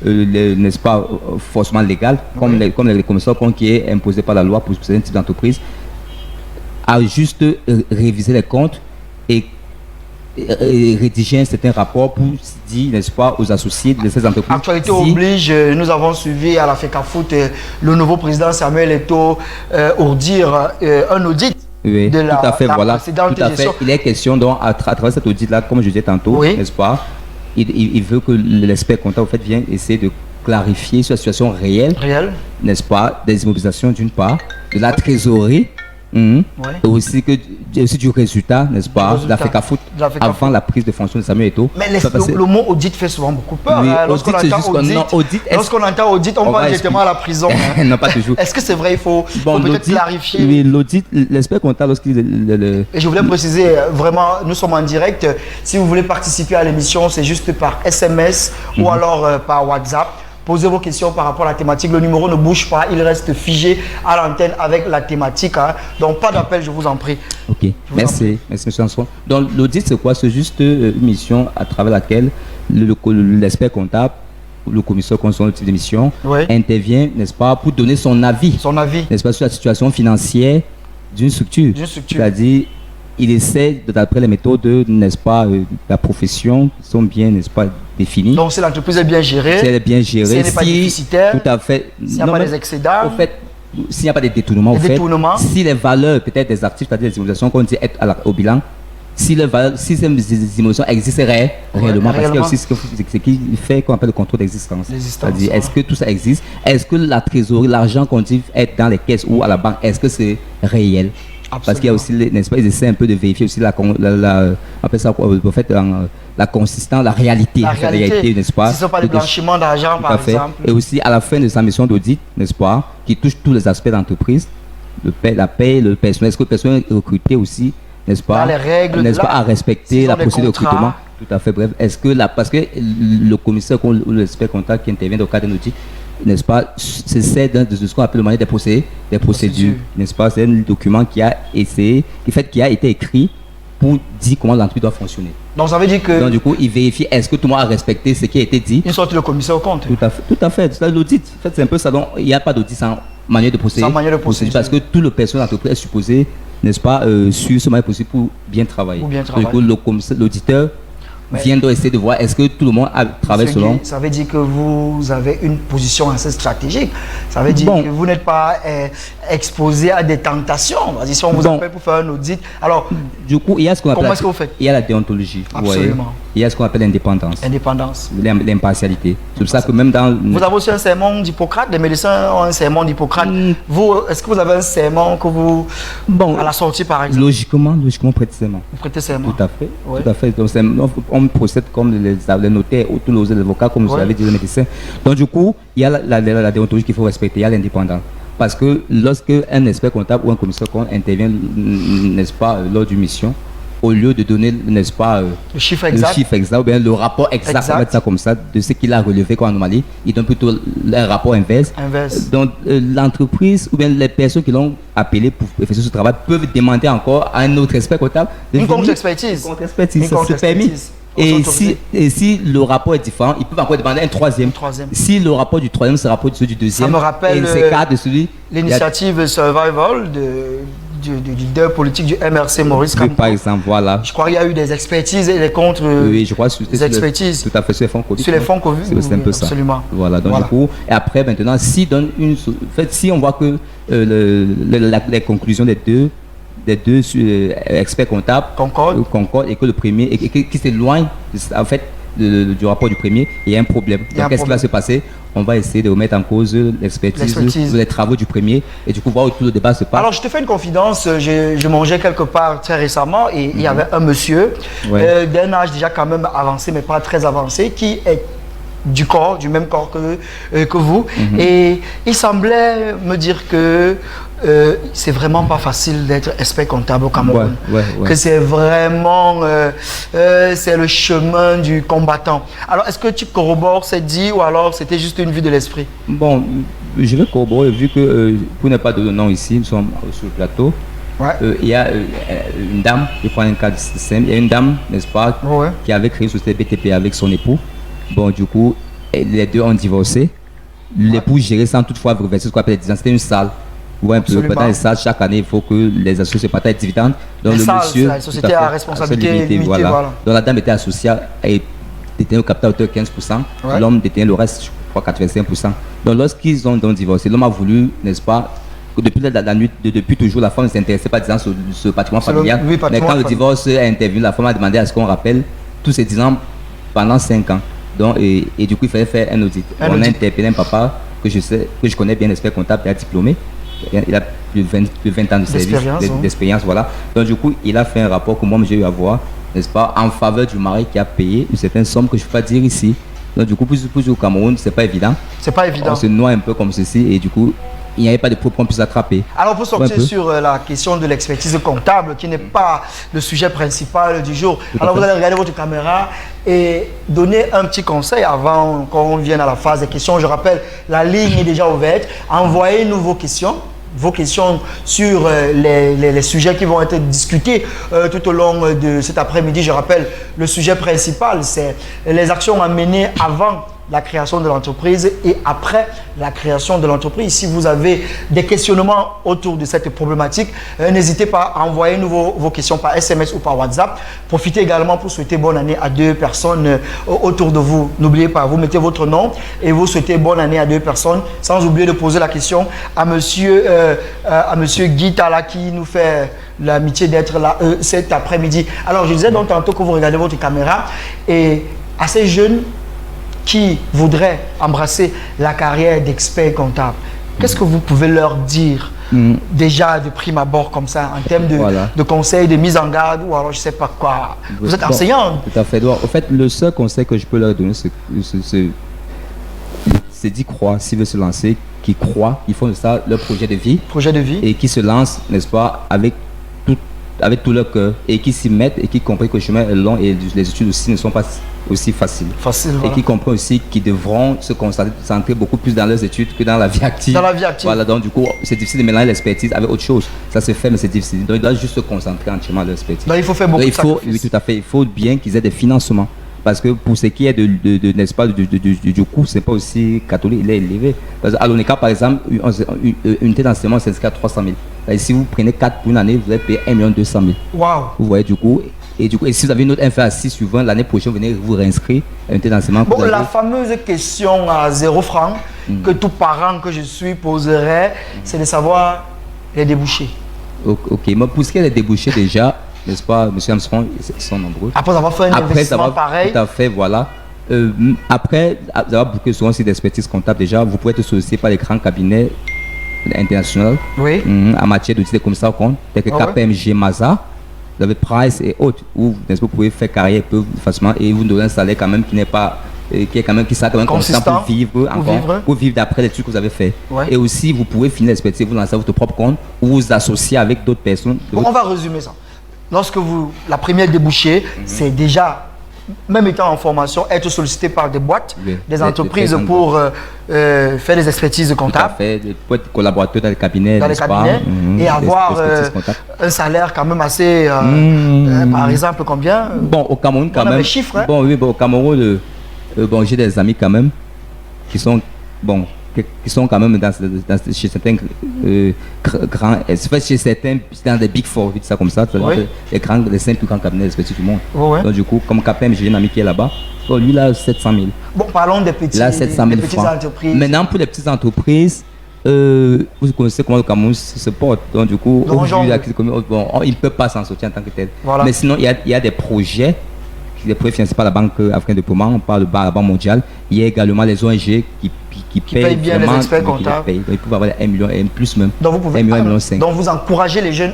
n'est-ce pas, forcément légal, comme les commissaires qui est imposé par la loi pour certains types d'entreprises, à juste réviser les comptes et rédiger un certain rapport pour dire, n'est-ce pas, aux associés de ces entreprises. Actualité oblige, nous avons suivi à la FECAFOOT le nouveau président Samuel Eto'o ordir un audit. Oui, tout à fait, voilà. Tout à fait. Il est question donc à travers cet audit-là, comme je disais tantôt, n'est-ce pas, il veut que l'expert comptable en fait vienne essayer de clarifier sur la situation réelle, n'est-ce pas, des immobilisations d'une part, de la trésorerie, et aussi du résultat, n'est-ce pas, de la FECAFOOT avant la prise de fonction de Samuel Eto'o. Mais le mot audit fait souvent beaucoup peur. Oui, lorsqu'on entend audit, on va directement à la prison. Non, pas toujours. Est-ce que c'est vrai? Il faut peut-être clarifier. Oui, l'audit, l'expert comptable, lorsqu'il... Et je voulais préciser, vraiment, nous sommes en direct. Si vous voulez participer à l'émission, c'est juste par SMS ou alors par WhatsApp. Posez vos questions par rapport à la thématique. Le numéro ne bouge pas, il reste figé à l'antenne avec la thématique. Donc, pas d'appel, je vous en prie. Ok, merci, monsieur Anson. Donc, l'audit, c'est quoi? C'est juste une mission à travers laquelle l'expert comptable, le commissaire concernant le type d'émission, intervient, n'est-ce pas, pour donner son avis. N'est-ce pas, sur la situation financière d'une structure. C'est-à-dire, il essaie, d'après les méthodes, n'est-ce pas, la profession, qui sont bien, n'est-ce pas, définies. Donc, si l'entreprise est bien gérée, si elle est bien gérée, si elle n'est pas déficitaire, tout à fait. S'il n'y a pas des excédents, en fait, s'il n'y a pas de détournements, si les valeurs, peut-être des actifs, c'est-à-dire des immobilisations qu'on dit être au bilan, si ces immobilisations existent réellement, parce qu'il y a aussi ce qui fait qu'on appelle le contrôle d'existence. C'est-à-dire, est-ce que tout ça existe? Est-ce que la trésorerie, l'argent qu'on dit être dans les caisses ou à la banque, est-ce que c'est réel? Parce qu'il y a aussi, n'est-ce pas, ils essaient un peu de vérifier aussi la consistance, la réalité, n'est-ce pas? Si ce n'est pas le blanchiment d'argent, par exemple. Et aussi à la fin de sa mission d'audit, n'est-ce pas, qui touche tous les aspects d'entreprise, la paie, le personnel, est-ce que le personnel est recruté aussi, n'est-ce pas, les règles, n'est-ce pas, à respecter la procédure de recrutement. Tout à fait, bref. Est-ce que parce que le commissaire ou l'expert comptable qui intervient dans le cadre d'un audit, n'est-ce pas, c'est ce qu'on appelle le manuel des procédures, n'est-ce pas, c'est un document qui a été écrit pour dire comment l'entreprise doit fonctionner. Donc ça veut dire que... Donc du coup, il vérifie est-ce que tout le monde a respecté ce qui a été dit. Une sorte de commissaire au compte. Tout à fait. C'est l'audit. En fait, c'est un peu ça. Donc il n'y a pas d'audit sans manuel de procédure. Parce que tout le personnel d'entreprise est supposé, n'est-ce pas, suivre ce manuel de procédure pour bien travailler. Donc du coup, l'auditeur vient d'essayer de voir est-ce que tout le monde travaille selon. Ça veut dire que vous avez une position assez stratégique. Ça veut dire que vous n'êtes pas exposé à des tentations. Si on vous appelle pour faire un audit. Alors, du coup, il y a ce qu'on appelle. Comment est-ce que vous faites? Il y a la déontologie. Absolument. Il y a ce qu'on appelle l'indépendance. L'impartialité. C'est pour ça que même dans. Vous avez aussi un serment d'Hippocrate. Les médecins ont un serment d'Hippocrate. Vous, est-ce que vous avez un serment que vous. À la sortie, par exemple? Logiquement, prêtez serment. Vous prêtez serment. Tout à fait. Tout à fait. Donc, on procède comme les notaires ou tous les avocats, comme vous l'avez dit, les médecins. Donc, du coup, il y a la déontologie qu'il faut respecter. Il y a l'indépendance. Parce que lorsque un expert comptable ou un commissaire comptable intervient, n'est-ce pas, lors d'une mission, au lieu de donner, n'est-ce pas, le chiffre exact ou bien le rapport exact, on va dire ça comme ça, de ce qu'il a relevé comme anomalie, il donne plutôt un rapport inverse. Donc l'entreprise ou bien les personnes qui l'ont appelé pour effectuer ce travail peuvent demander encore à un autre expert comptable une contre-expertise. Ça c'est permis. Et si le rapport est différent, ils peuvent encore demander un troisième. Si le rapport du troisième, c'est le rapport du deuxième. Ça me rappelle l'initiative Survival du leader politique du MRC, Maurice Kamto. Par exemple, voilà. Je crois qu'il y a eu des expertises et des contre je crois des expertises. Tout à fait, sur les fonds Covid. Sur les fonds Covid. C'est un peu ça. Absolument. Voilà, donc du coup, et après maintenant, si on voit que les conclusions des deux experts comptables concordent et que le premier qui s'éloigne en fait du rapport du premier, il y a un problème. Donc, qu'est-ce qui va se passer? On va essayer de remettre en cause l'expertise, les travaux du premier et du coup voir où tout le débat se passe. Alors, je te fais une confidence. Je mangeais quelque part très récemment et il y avait un monsieur d'un âge déjà quand même avancé, mais pas très avancé, qui est du même corps que vous. Et il semblait me dire que c'est vraiment pas facile d'être expert comptable au Cameroun. Que c'est vraiment c'est le chemin du combattant. Alors, est-ce que tu corrobores cette dit ou alors c'était juste une vue de l'esprit? Bon, je vais corroborer vu que pour ne pas donner de nom ici, nous sommes sur le plateau. Il y a une dame, je prends un cas simple, il y a une dame, n'est-ce pas, qui avait créé une société BTP avec son époux. Bon, du coup, les deux ont divorcé. L'époux gérait sans toutefois reverser ce qu'on appelle les dividendes. C'était une salle. Ou un peu dans les salles, chaque année, il faut que les associés se partagent les dividendes. Donc, le monsieur, la société à responsabilité limitée, voilà. Donc, la dame était associée et détenait au capital hauteur 15%. L'homme détenait le reste, je crois, 85%. Donc, lorsqu'ils ont donc divorcé, l'homme a voulu, n'est-ce pas, depuis toujours, la femme ne s'intéressait pas disant sur ce patrimoine familial. Mais quand le divorce est intervenu, la femme a demandé à ce qu'on rappelle tous ces 10 ans pendant 5 ans. Donc, et du coup, il fallait faire un audit. On a interpellé un papa que je connais bien, expert comptable, il a diplômé. Il a plus de 20 ans de service, d'expérience, voilà. Donc, du coup, il a fait un rapport que moi, j'ai eu à voir, n'est-ce pas, en faveur du mari qui a payé une certaine somme que je ne peux pas dire ici. Donc, du coup, pour au Cameroun, c'est pas évident. C'est pas évident. On se noie un peu comme ceci et du coup, il n'y avait pas de preuve qu'on puisse attraper. Alors, pour sortir sur la question de l'expertise comptable, qui n'est pas le sujet principal du jour, alors vous allez regarder votre caméra et donner un petit conseil avant qu'on vienne à la phase des questions. Je rappelle, la ligne est déjà ouverte. Envoyez-nous vos questions sur les sujets qui vont être discutés tout au long de cet après-midi. Je rappelle, le sujet principal, c'est les actions à mener avant la création de l'entreprise et après la création de l'entreprise. Si vous avez des questionnements autour de cette problématique, n'hésitez pas à envoyer vos questions par SMS ou par WhatsApp. Profitez également pour souhaiter bonne année à 2 personnes autour de vous. N'oubliez pas, vous mettez votre nom et vous souhaitez bonne année à 2 personnes, sans oublier de poser la question à monsieur Guy Tala qui nous fait l'amitié d'être là cet après-midi. Alors, je disais donc tantôt que vous regardez votre caméra et à ces jeunes qui voudraient embrasser la carrière d'expert comptable, qu'est-ce que vous pouvez leur dire déjà de prime abord comme ça, en termes de conseils, de mise en garde ou alors je ne sais pas quoi? Vous êtes enseignant. Tout à fait. En fait, le seul conseil que je peux leur donner, c'est d'y croire, s'ils veulent se lancer, qu'ils croient, ils font de ça leur projet de vie. Et qui se lancent, n'est-ce pas, avec tout leur cœur et qui s'y mettent et qui comprennent que le chemin est long et les études aussi ne sont pas aussi faciles. Et qui comprennent aussi qu'ils devront se concentrer beaucoup plus dans leurs études que dans la vie active. Voilà, donc du coup, c'est difficile de mélanger l'expertise avec autre chose. Ça se fait, mais c'est difficile. Donc ils doivent juste se concentrer entièrement sur l'expertise. Donc il faut faire beaucoup de sacrifices. Oui, tout à fait. Il faut bien qu'ils aient des financements. Parce que pour ce qui est n'est-ce pas, du coût, ce n'est pas aussi catholique, il est élevé. Parce qu'à l'ONECA, par exemple, une unité d'enseignement, c'est à 300 000. Et si vous prenez 4 pour une année, vous allez payer 1 200 000. Wow. Vous voyez, du coup, et si vous avez une autre info à 6 sur 20, l'année prochaine, vous venez vous réinscrire à une unité d'enseignement. Bon, la fameuse question à 0 francs que tout parent que je suis poserait, c'est de savoir les débouchés. Ok, mais pour ce qui est des débouchés déjà, n'est-ce pas, M. Armstrong, ils sont nombreux. Après avoir fait un investissement pareil. Tout à fait, voilà. Après avoir bouclé souvent sur d'expertise comptable, déjà, vous pouvez être sollicité par les grands cabinets internationaux en matière d'outils de commissaires aux comptes, tels que KPMG, Maza, vous avez Price et autres, où vous pouvez faire carrière peu facilement et vous donnez un salaire quand même qui n'est pas qui sera quand même consistant pour vivre d'après les trucs que vous avez fait. Et aussi, vous pouvez finir l'expertise, vous lancez votre propre compte ou vous associer avec d'autres personnes. Bon, on va résumer ça. Lorsque la première débouchée, c'est déjà, même étant en formation, être sollicité par des boîtes, des entreprises pour faire des expertises comptables. Tout à fait, pour être collaborateur dans les cabinets. Et avoir un salaire quand même assez, par exemple, combien? Bon, au Cameroun quand même. Des chiffres, hein? Bon, oui, au Cameroun, j'ai des amis quand même qui sont, quand même chez certains grands, chez certains, dans des Big Four, ça comme ça, les 5 plus grands cabinets respectifs du monde. Donc du coup, comme KPM, j'ai un ami qui est là-bas, lui il a 700 000. Bon, parlons des petites entreprises. Maintenant, pour les petites entreprises, vous connaissez comment le Cameroun se porte. Donc du coup, il ne peut pas s'en sortir en tant que tel. Mais sinon, il y a des projets les projets financés par la Banque africaine de développement, par la Banque mondiale. Il y a également les ONG qui payent bien les experts comptables. Ils peuvent avoir 1 million et plus même. Donc vous pouvez 1 million, 1,5 million. Donc vous encouragez les jeunes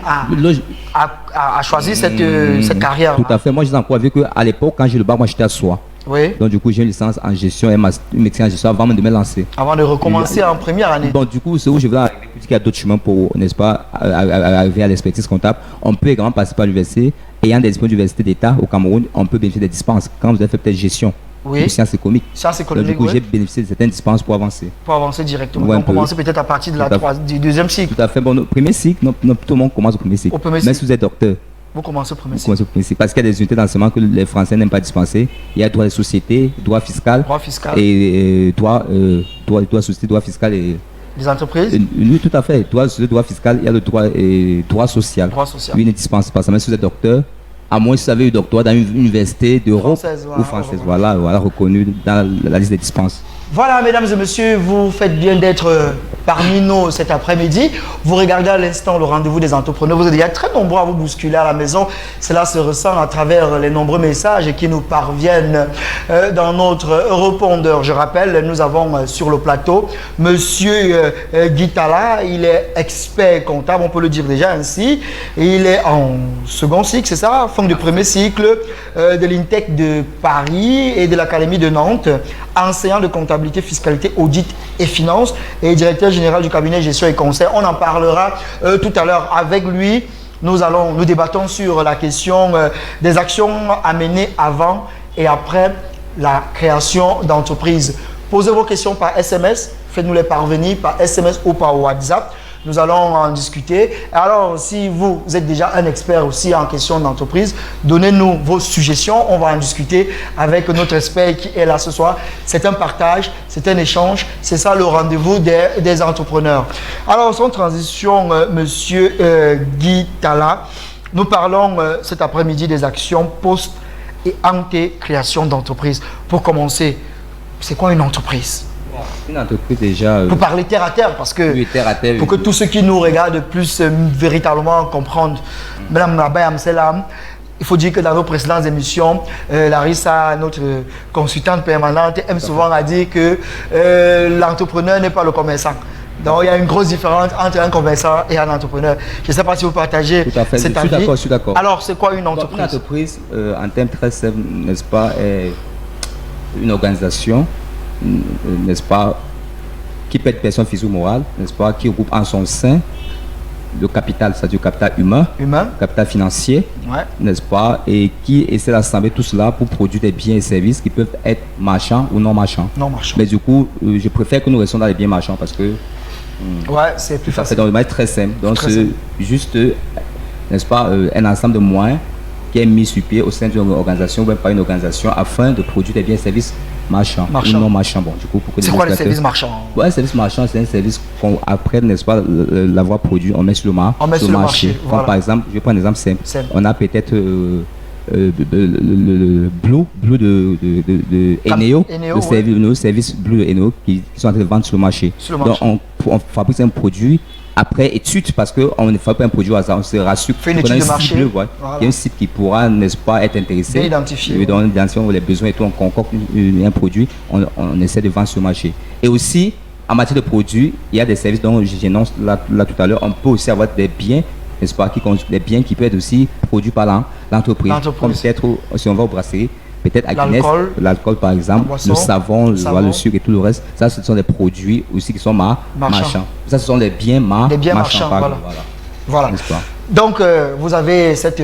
à choisir cette carrière. Tout à fait. Moi, je les encourage vu qu'à l'époque, quand j'ai le bac, moi j'étais à Soie. Oui. Donc du coup, j'ai une licence en gestion et une maîtrise en gestion avant de me lancer. Avant de recommencer en première année. Donc du coup, c'est où je veux arriver. Il y a d'autres chemins pour, n'est-ce pas, arriver à l'expertise comptable. On peut également passer par l'université. Ayant des diplômes d'université d'État au Cameroun, on peut bénéficier des dispenses. Quand vous avez fait peut-être gestion ou sciences économiques. Sciences économiques, donc, du coup, j'ai bénéficié de certaines dispenses pour avancer. Pour avancer directement. Donc commencer peut-être à partir du deuxième cycle. Tout à fait. Bon, au premier cycle, tout le monde commence au premier cycle. Mais si vous êtes docteur, vous commencez au premier cycle. Parce qu'il y a des unités d'enseignement que les Français n'aiment pas dispenser. Il y a droit des sociétés, droit fiscal. Et droit société, droit fiscal et... Les entreprises. Oui, tout à fait. Le droit fiscal, il y a le droit social. Oui, ne dispense pas ça. Mais si vous êtes docteur, à moins que vous avez eu doctorat dans une université d'Europe ou française, voilà, reconnue dans la liste des dispenses. Voilà, mesdames et messieurs, vous faites bien d'être parmi nous cet après-midi. Vous regardez à l'instant le rendez-vous des entrepreneurs. Vous êtes déjà très nombreux à vous bousculer à la maison. Cela se ressent à travers les nombreux messages qui nous parviennent dans notre répondeur. Je rappelle, nous avons sur le plateau Monsieur Guy Talla. Il est expert comptable, on peut le dire déjà ainsi. Il est en second cycle, c'est ça, fin du premier cycle de l'INTEC de Paris et de l'Académie de Nantes, enseignant de comptabilité, fiscalité, audit et finance et directeur général du cabinet gestion et conseil. On en parlera tout à l'heure avec lui. Nous débattons sur la question des actions à mener avant et après la création d'entreprise. Posez vos questions par SMS, faites-nous les parvenir par SMS ou par WhatsApp. Nous allons en discuter. Alors, si vous êtes déjà un expert aussi en question d'entreprise, donnez-nous vos suggestions. On va en discuter avec notre expert qui est là ce soir. C'est un partage, c'est un échange. C'est ça le rendez-vous des entrepreneurs. Alors, sans transition, Monsieur Guy Talla, nous parlons cet après-midi des actions post- et ante-création d'entreprise. Pour commencer, c'est quoi une entreprise ? Une entreprise déjà... Pour parler terre à terre, parce que terre à terre, pour que tous ceux qui nous regardent puissent véritablement comprendre. Madame Nabay Amselam, il faut dire que dans nos précédentes émissions, Larissa, notre consultante permanente, aime souvent à dire que l'entrepreneur n'est pas le commerçant. Donc il y a une grosse différence entre un commerçant et un entrepreneur. Je ne sais pas si vous partagez cet avis. Je suis d'accord. Alors c'est quoi une entreprise? Une entreprise, en termes très simples, n'est-ce pas, est une organisation, n'est-ce pas, qui peut être personne physique ou morale, n'est-ce pas, qui regroupe en son sein le capital, c'est-à-dire le capital humain, capital financier, n'est-ce pas, et qui essaie d'assembler tout cela pour produire des biens et services qui peuvent être marchands ou non marchands. Mais du coup, je préfère que nous restions dans les biens marchands parce que c'est plus facile. C'est dans le très simple. Donc c'est juste, n'est-ce pas, un ensemble de moyens qui est mis sur pied au sein d'une organisation ou même pas une organisation afin de produire des biens et services marchands ou non marchands. Bon, du coup, c'est quoi le service marchand? Ouais, service marchand, c'est un service qu'on, après, n'est-ce pas, l'avoir produit, on met sur le marché. Comme par exemple, je vais prendre un exemple simple. On a peut-être le Blue de Eneo, le service Blue de Eneo qui sont en train de vendre sur le marché. Donc on fabrique un produit après étude parce qu'on ne fait pas un produit au hasard, on se rassure. Fait une étude de marché. Il y a un site qui pourra, n'est-ce pas, être intéressé. Identifier. Dans les besoins et tout, on concocte un produit, on essaie de vendre sur le marché. Et aussi, en matière de produits, il y a des services dont j'énonce là tout à l'heure. On peut aussi avoir des biens, n'est-ce pas, des biens qui peuvent être aussi produits par l'entreprise. Comme peut-être, si on va au brasserie, peut-être à Guinness, l'alcool par exemple, le savon, le sucre et tout le reste. Ça, ce sont des produits aussi qui sont marchands. Ça, ce sont des biens marchands. Voilà. Donc, vous avez cette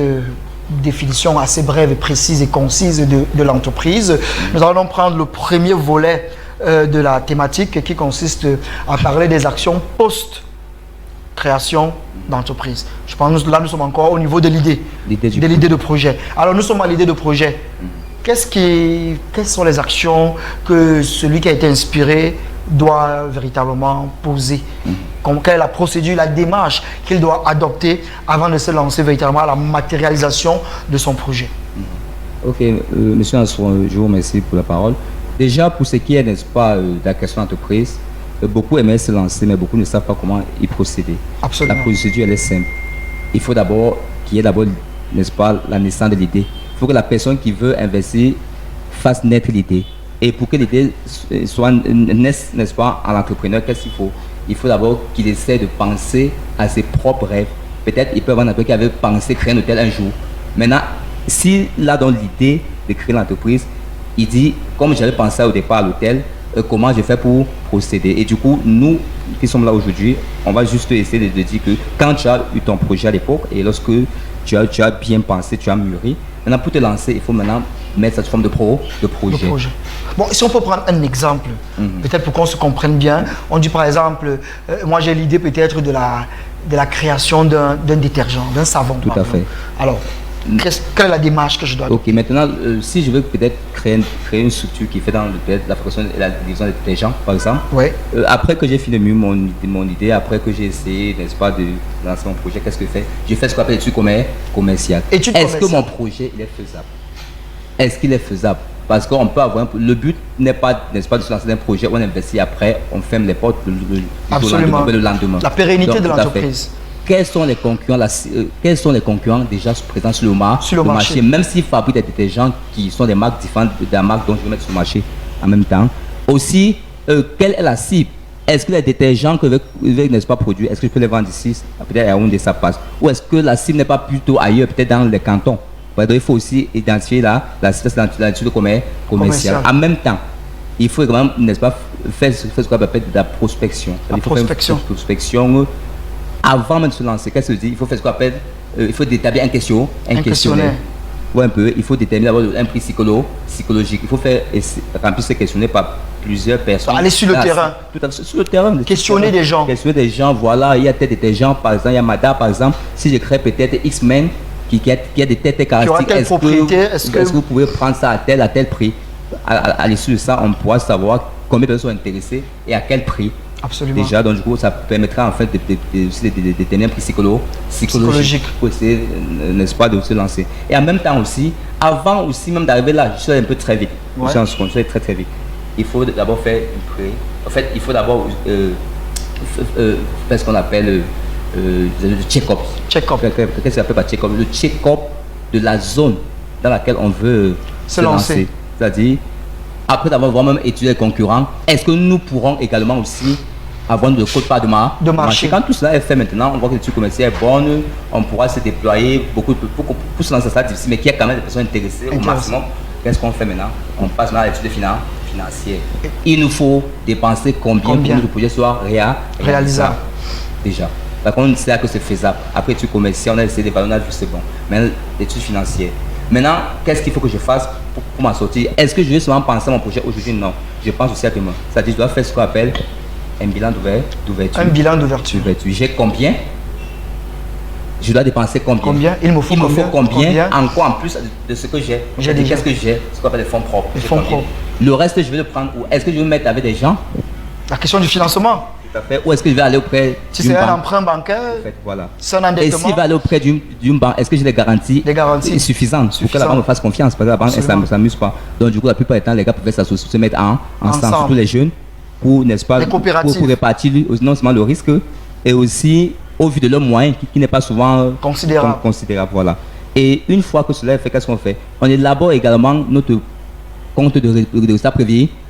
définition assez brève, précise et concise de l'entreprise. Nous allons prendre le premier volet de la thématique qui consiste à parler des actions post-création d'entreprise. Je pense que là, nous sommes encore au niveau de l'idée, de projet. Alors, nous sommes à l'idée de projet. Quelles sont les actions que celui qui a été inspiré doit véritablement poser? Quelle est la procédure, la démarche qu'il doit adopter avant de se lancer véritablement à la matérialisation de son projet? Ok, monsieur Ansouan, je vous remercie pour la parole. Déjà, pour ce qui est, n'est-ce pas, de la question d'entreprise, beaucoup aimeraient se lancer, mais beaucoup ne savent pas comment y procéder. Absolument. La procédure, elle est simple. Il faut d'abord qu'il y ait n'est-ce pas, la naissance de l'idée. Il faut que la personne qui veut investir fasse naître l'idée. Et pour que l'idée soit naisse, n'est-ce pas, à l'entrepreneur, qu'est-ce qu'il faut? Il faut d'abord qu'il essaie de penser à ses propres rêves. Peut-être il peut y avoir un entrepreneur qui avait pensé créer un hôtel un jour. Maintenant, s'il a donc l'idée de créer l'entreprise, il dit, comme j'avais pensé au départ à l'hôtel, comment je fais pour procéder. Et du coup, nous qui sommes là aujourd'hui, on va juste essayer de dire que quand tu as eu ton projet à l'époque et lorsque tu as bien pensé, tu as mûri, maintenant pour te lancer, il faut maintenant mettre cette forme de projet. Bon, si on peut prendre un exemple, peut-être pour qu'on se comprenne bien, on dit par exemple, moi j'ai l'idée peut-être de la création d'un détergent, d'un savon. Tout à fait. Alors, quelle est la démarche que je dois faire? Ok, maintenant, si je veux peut-être créer une structure qui fait dans la fabrication et la livraison des détergents, par exemple, après que j'ai fini mon idée, après que j'ai essayé, n'est-ce pas, de lancer mon projet, qu'est-ce que je fais? Je fais ce qu'on appelle l'étude commerciale. Est-ce que mon projet il est faisable? Est-ce qu'il est faisable? Parce qu'on peut avoir le but n'est pas, n'est-ce pas, de se lancer dans un projet où on investit après, on ferme les portes le lendemain. La pérennité de l'entreprise. Quels sont les concurrents déjà présents sur le marché, même s'ils fabriquent des détergents qui sont des marques différentes de la marque dont je vais mettre sur le marché en même temps. Aussi, quelle est la cible? Est-ce que les détergents que je vais, n'est-ce pas, produire, est-ce que je peux les vendre ici? Peut-être à Yaoundé ça passe. Ou est-ce que la cible n'est pas plutôt ailleurs, peut-être dans les cantons? Donc, il faut aussi identifier la cible commerciale. En même temps, il faut également, n'est-ce pas, faire ce qu'on appelle de la prospection. La prospection. Avant même de se lancer, qu'est-ce que je dis? Il faut faire ce qu'on appelle, il faut établir un questionnaire. Ouais, un peu. Il faut déterminer d'abord un prix psychologique. Il faut remplir ce questionnaire par plusieurs personnes. Aller sur le terrain. Tout à fait, sur le terrain. Questionner des gens. Questionner des gens, voilà. Il y a peut-être des gens, par exemple, il y a Mada, par exemple. Si je crée peut-être X-Men qui a des têtes caractéristiques, est-ce que vous pouvez prendre ça à tel prix? À l'issue de ça, on pourra savoir combien de personnes sont intéressées et à quel prix. Absolument. Déjà, donc du coup, ça permettra en fait de déterminer un prix psychologique pour essayer, n'est-ce pas, de se lancer. Et en même temps aussi, avant aussi même d'arriver là, je suis un peu très vite. Je suis très vite. Il faut d'abord faire une pré. En fait, il faut d'abord faire ce qu'on appelle le check-up. Qu'est-ce que ça s'appelle par check-up? Le check-up de la zone dans laquelle on veut se lancer. C'est-à-dire, après d'avoir vraiment étudié les concurrents, est-ce que nous pourrons également aussi avoir de quote-part de marché? Quand tout cela est fait maintenant, on voit que l'étude commerciale est bonne, on pourra se déployer beaucoup pour se lancer, ça difficile, mais qu'il y a quand même des personnes intéressées au maximum. Qu'est-ce qu'on fait maintenant? On passe maintenant à l'étude financière. Il nous faut dépenser combien pour que notre projet soit réalisable. Déjà. Par contre, c'est là que c'est faisable. Après l'étude commerciale, on a essayé de valorisation, c'est bon. Maintenant, l'étude financière. Maintenant, qu'est-ce qu'il faut que je fasse pour m'en sortir? Est-ce que je vais seulement penser à mon projet aujourd'hui? Non. Je pense aussi à demain. C'est-à-dire, je dois faire ce qu'on appelle un bilan d'ouverture. Un bilan d'ouverture. J'ai combien? Je dois dépenser combien? Il me faut combien? En plus de ce que j'ai. Qu'est-ce que j'ai? Ce qu'on appelle les fonds propres. Le reste, je vais le prendre où? Est-ce que je vais me mettre avec des gens? La question du financement. Ou est-ce que je vais aller auprès si c'est un emprunt bancaire, voilà. C'est un endettement. Et si je vais aller auprès d'une banque, est-ce que j'ai des garanties suffisantes pour que la banque me fasse confiance? Parce que la banque, ça ne s'amuse pas. Donc du coup, la plupart du temps, les gars pouvaient se mettre ensemble, surtout les jeunes, pour, n'est-ce pas, pour répartir non seulement le risque, et aussi au vu de leurs moyens, qui n'est pas souvent considérable. Voilà. Et une fois que cela est fait, qu'est-ce qu'on fait? On élabore également notre compte de résultat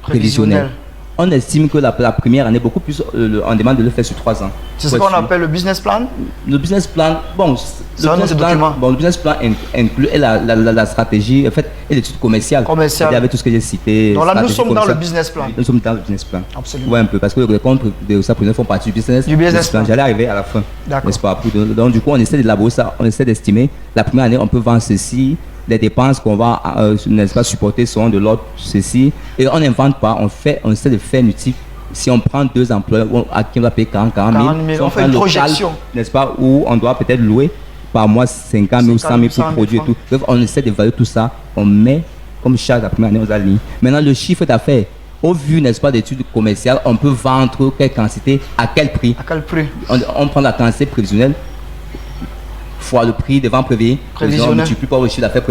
prévisionnel. On estime que la première année, beaucoup plus, on demande de le faire sur 3 ans. C'est ce qu'on appelle le business plan? Le business plan, le business plan inclut la stratégie, en fait, et l'étude commerciale. Avec tout ce que j'ai cité. Donc là, nous sommes dans le business plan. Nous sommes dans le business plan. Absolument. Oui, un peu, parce que les comptes de ça font partie du business plan. J'allais arriver à la fin. N'est-ce pas? Donc, du coup, on essaie d'élaborer ça, on essaie d'estimer. La première année, on peut vendre ceci. Les dépenses qu'on va, n'est-ce pas, supporter seront de l'ordre ceci. Et on n'invente pas, on essaie de faire utile. Si on prend 2 emplois à qui on va payer 40 000, si on fait une projection, n'est-ce pas, où on doit peut-être louer par mois 50 000 ou 100 000 pour produire et tout. Bref, on essaie d'évaluer tout ça, on met comme charge la première année aux lignes. Maintenant, le chiffre d'affaires, au vu, n'est-ce pas, d'études commerciales, on peut vendre quelle quantité, à quel prix. On prend la quantité prévisionnelle fois le prix devant prévisionnel. On multiplie par le chiffre d'affaires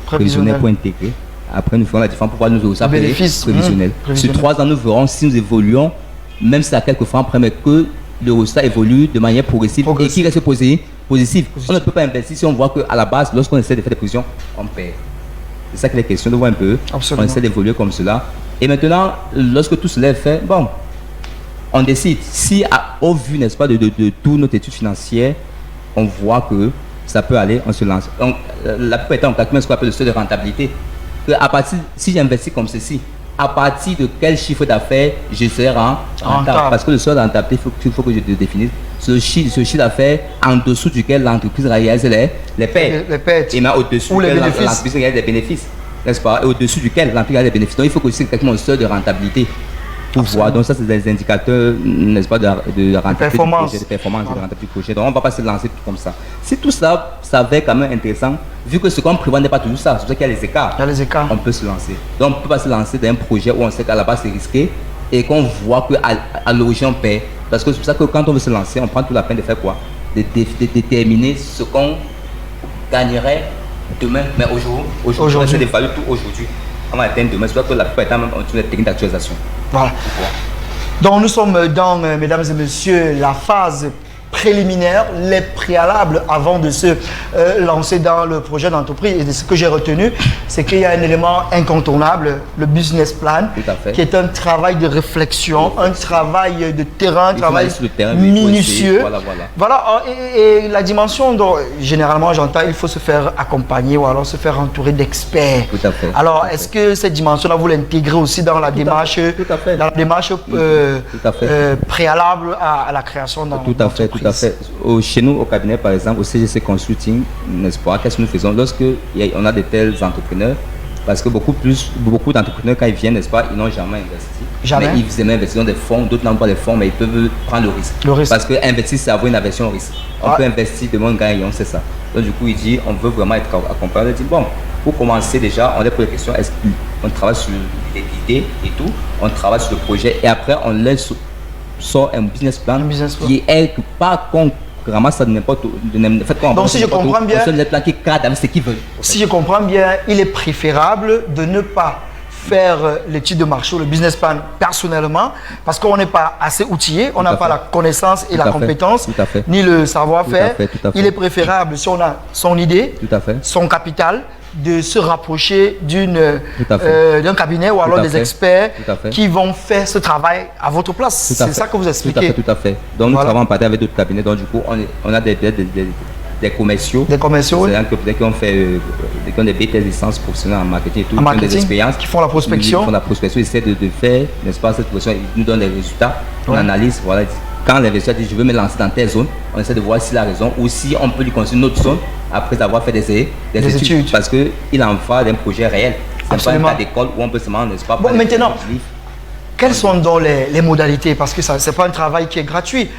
prévisionnel pour intégrer. Après, nous ferons la différence pour voir nos bénéfices prévisionnels. Sur 3 ans, nous verrons si nous évoluons, même si à quelques francs près, mais que le résultat évolue de manière progressive et qui reste positif. On ne peut pas investir si on voit qu'à la base, lorsqu'on essaie de faire des prévisions, on perd. C'est ça qu'il est question de voir un peu. Absolument. On essaie d'évoluer comme cela. Et maintenant, lorsque tout cela est fait, bon, on décide. Si, au vu, n'est-ce pas, de toute notre étude financière, on voit que ça peut aller, on se lance. Donc, la plupart du temps, on calcule ce qu'on appelle le seuil de rentabilité. Que à partir, si j'investis comme ceci, à partir de quel chiffre d'affaires je serai rentable. Parce que le seuil de rentabilité, il faut que je définisse ce chiffre d'affaires en dessous duquel l'entreprise réalise les pertes. Et même au-dessus duquel l'entreprise réalise les bénéfices. N'est-ce pas? Et au-dessus duquel l'entreprise réalise les bénéfices. Donc il faut que c'est exactement le seuil de rentabilité. Pour voir. Donc ça, c'est des indicateurs, n'est-ce pas, de rentabilité du projet, de performance, de rentabilité du projet. Donc on ne va pas se lancer comme ça. Si tout ça s'avère quand même intéressant, vu que ce qu'on prévoit n'est pas toujours ça, c'est pour ça qu'il y a les écarts. On peut se lancer. Donc on ne peut pas se lancer dans un projet où on sait qu'à la base c'est risqué et qu'on voit qu'à l'origine on paie. Parce que c'est pour ça que quand on veut se lancer, on prend toute la peine de faire quoi? De déterminer ce qu'on gagnerait demain, mais aujourd'hui. On essaie d'évaluer tout aujourd'hui. On va atteindre demain, c'est pour ça que la plupart du temps, on utilise les techniques d'actualisation. Voilà. Donc nous sommes dans, mesdames et messieurs, la phase préliminaire, les préalables avant de se lancer dans le projet d'entreprise. Et ce que j'ai retenu, c'est qu'il y a un élément incontournable, le business plan, qui est un travail de réflexion, un travail de terrain, un travail minutieux. Voilà. Et la dimension dont généralement j'entends, il faut se faire accompagner ou alors se faire entourer d'experts. Alors, est-ce que cette dimension-là, vous l'intégrez aussi dans la démarche, préalable à la création d'entreprise? Tout à fait. Chez nous, au cabinet, par exemple, au CGC Consulting, n'est-ce pas, qu'est-ce que nous faisons lorsque on a de tels entrepreneurs? Parce que beaucoup d'entrepreneurs, quand ils viennent, n'est-ce pas, ils n'ont jamais investi. Mais ils aiment investir dans des fonds, d'autres n'ont pas des fonds, mais ils peuvent prendre le risque. Parce que investir, c'est avoir une aversion au risque. On peut investir de mon gagnant, c'est ça. Donc du coup, il dit, on veut vraiment être accompagné. Il dit, bon, pour commencer déjà, on est pour la question, est-ce qu'on travaille sur l'idée et tout, on travaille sur le projet, et après, on laisse sort un business plan qui est pas concurremment ça n'importe où. Donc si je comprends bien, si je comprends bien, il est préférable de ne pas faire l'étude de marché ou le business plan personnellement parce qu'on n'est pas assez outillé, on n'a pas la connaissance et la compétence, ni le savoir-faire. Il est préférable si on a son idée, son capital, de se rapprocher d'un cabinet ou alors des experts qui vont faire ce travail à votre place. C'est ça que vous expliquez. Tout à fait. Donc nous travaillons en partie avec d'autres cabinets. Donc du coup, on a des commerciaux. Des commerciaux. C'est-à-dire qui ont des BTS licences professionnelles en marketing et tout. En marketing, des expériences. qui font la prospection. Ils font la prospection, ils essaient de faire, n'est-ce pas, cette prospection. Ils nous donnent des résultats. On analyse, voilà. Quand l'investisseur dit je veux me lancer dans telle zone, on essaie de voir s'il a raison ou si on peut lui conseiller une autre zone après avoir fait des études. Parce qu'il en va d'un projet réel. C'est pas un cas d'école où on peut se demander, n'est-ce pas? Bon, maintenant, quelles sont donc les modalités? Parce que ce n'est pas un travail qui est gratuit.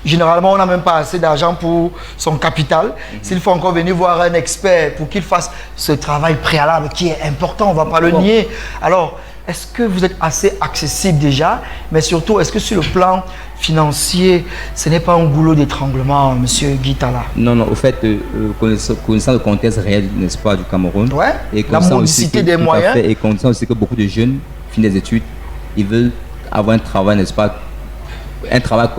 Généralement, on n'a même pas assez d'argent pour son capital. S'il faut encore venir voir un expert pour qu'il fasse ce travail préalable qui est important, on ne va pas le nier. Alors, est-ce que vous êtes assez accessible déjà? Mais surtout, est-ce que sur le plan financier, ce n'est pas un goulot d'étranglement, monsieur Guy Talla? Non, au fait, connaissant le contexte réel, n'est-ce pas, du Cameroun, et la modicité des moyens, et connaissant aussi que beaucoup de jeunes finissent des études, ils veulent avoir un travail, n'est-ce pas, un travail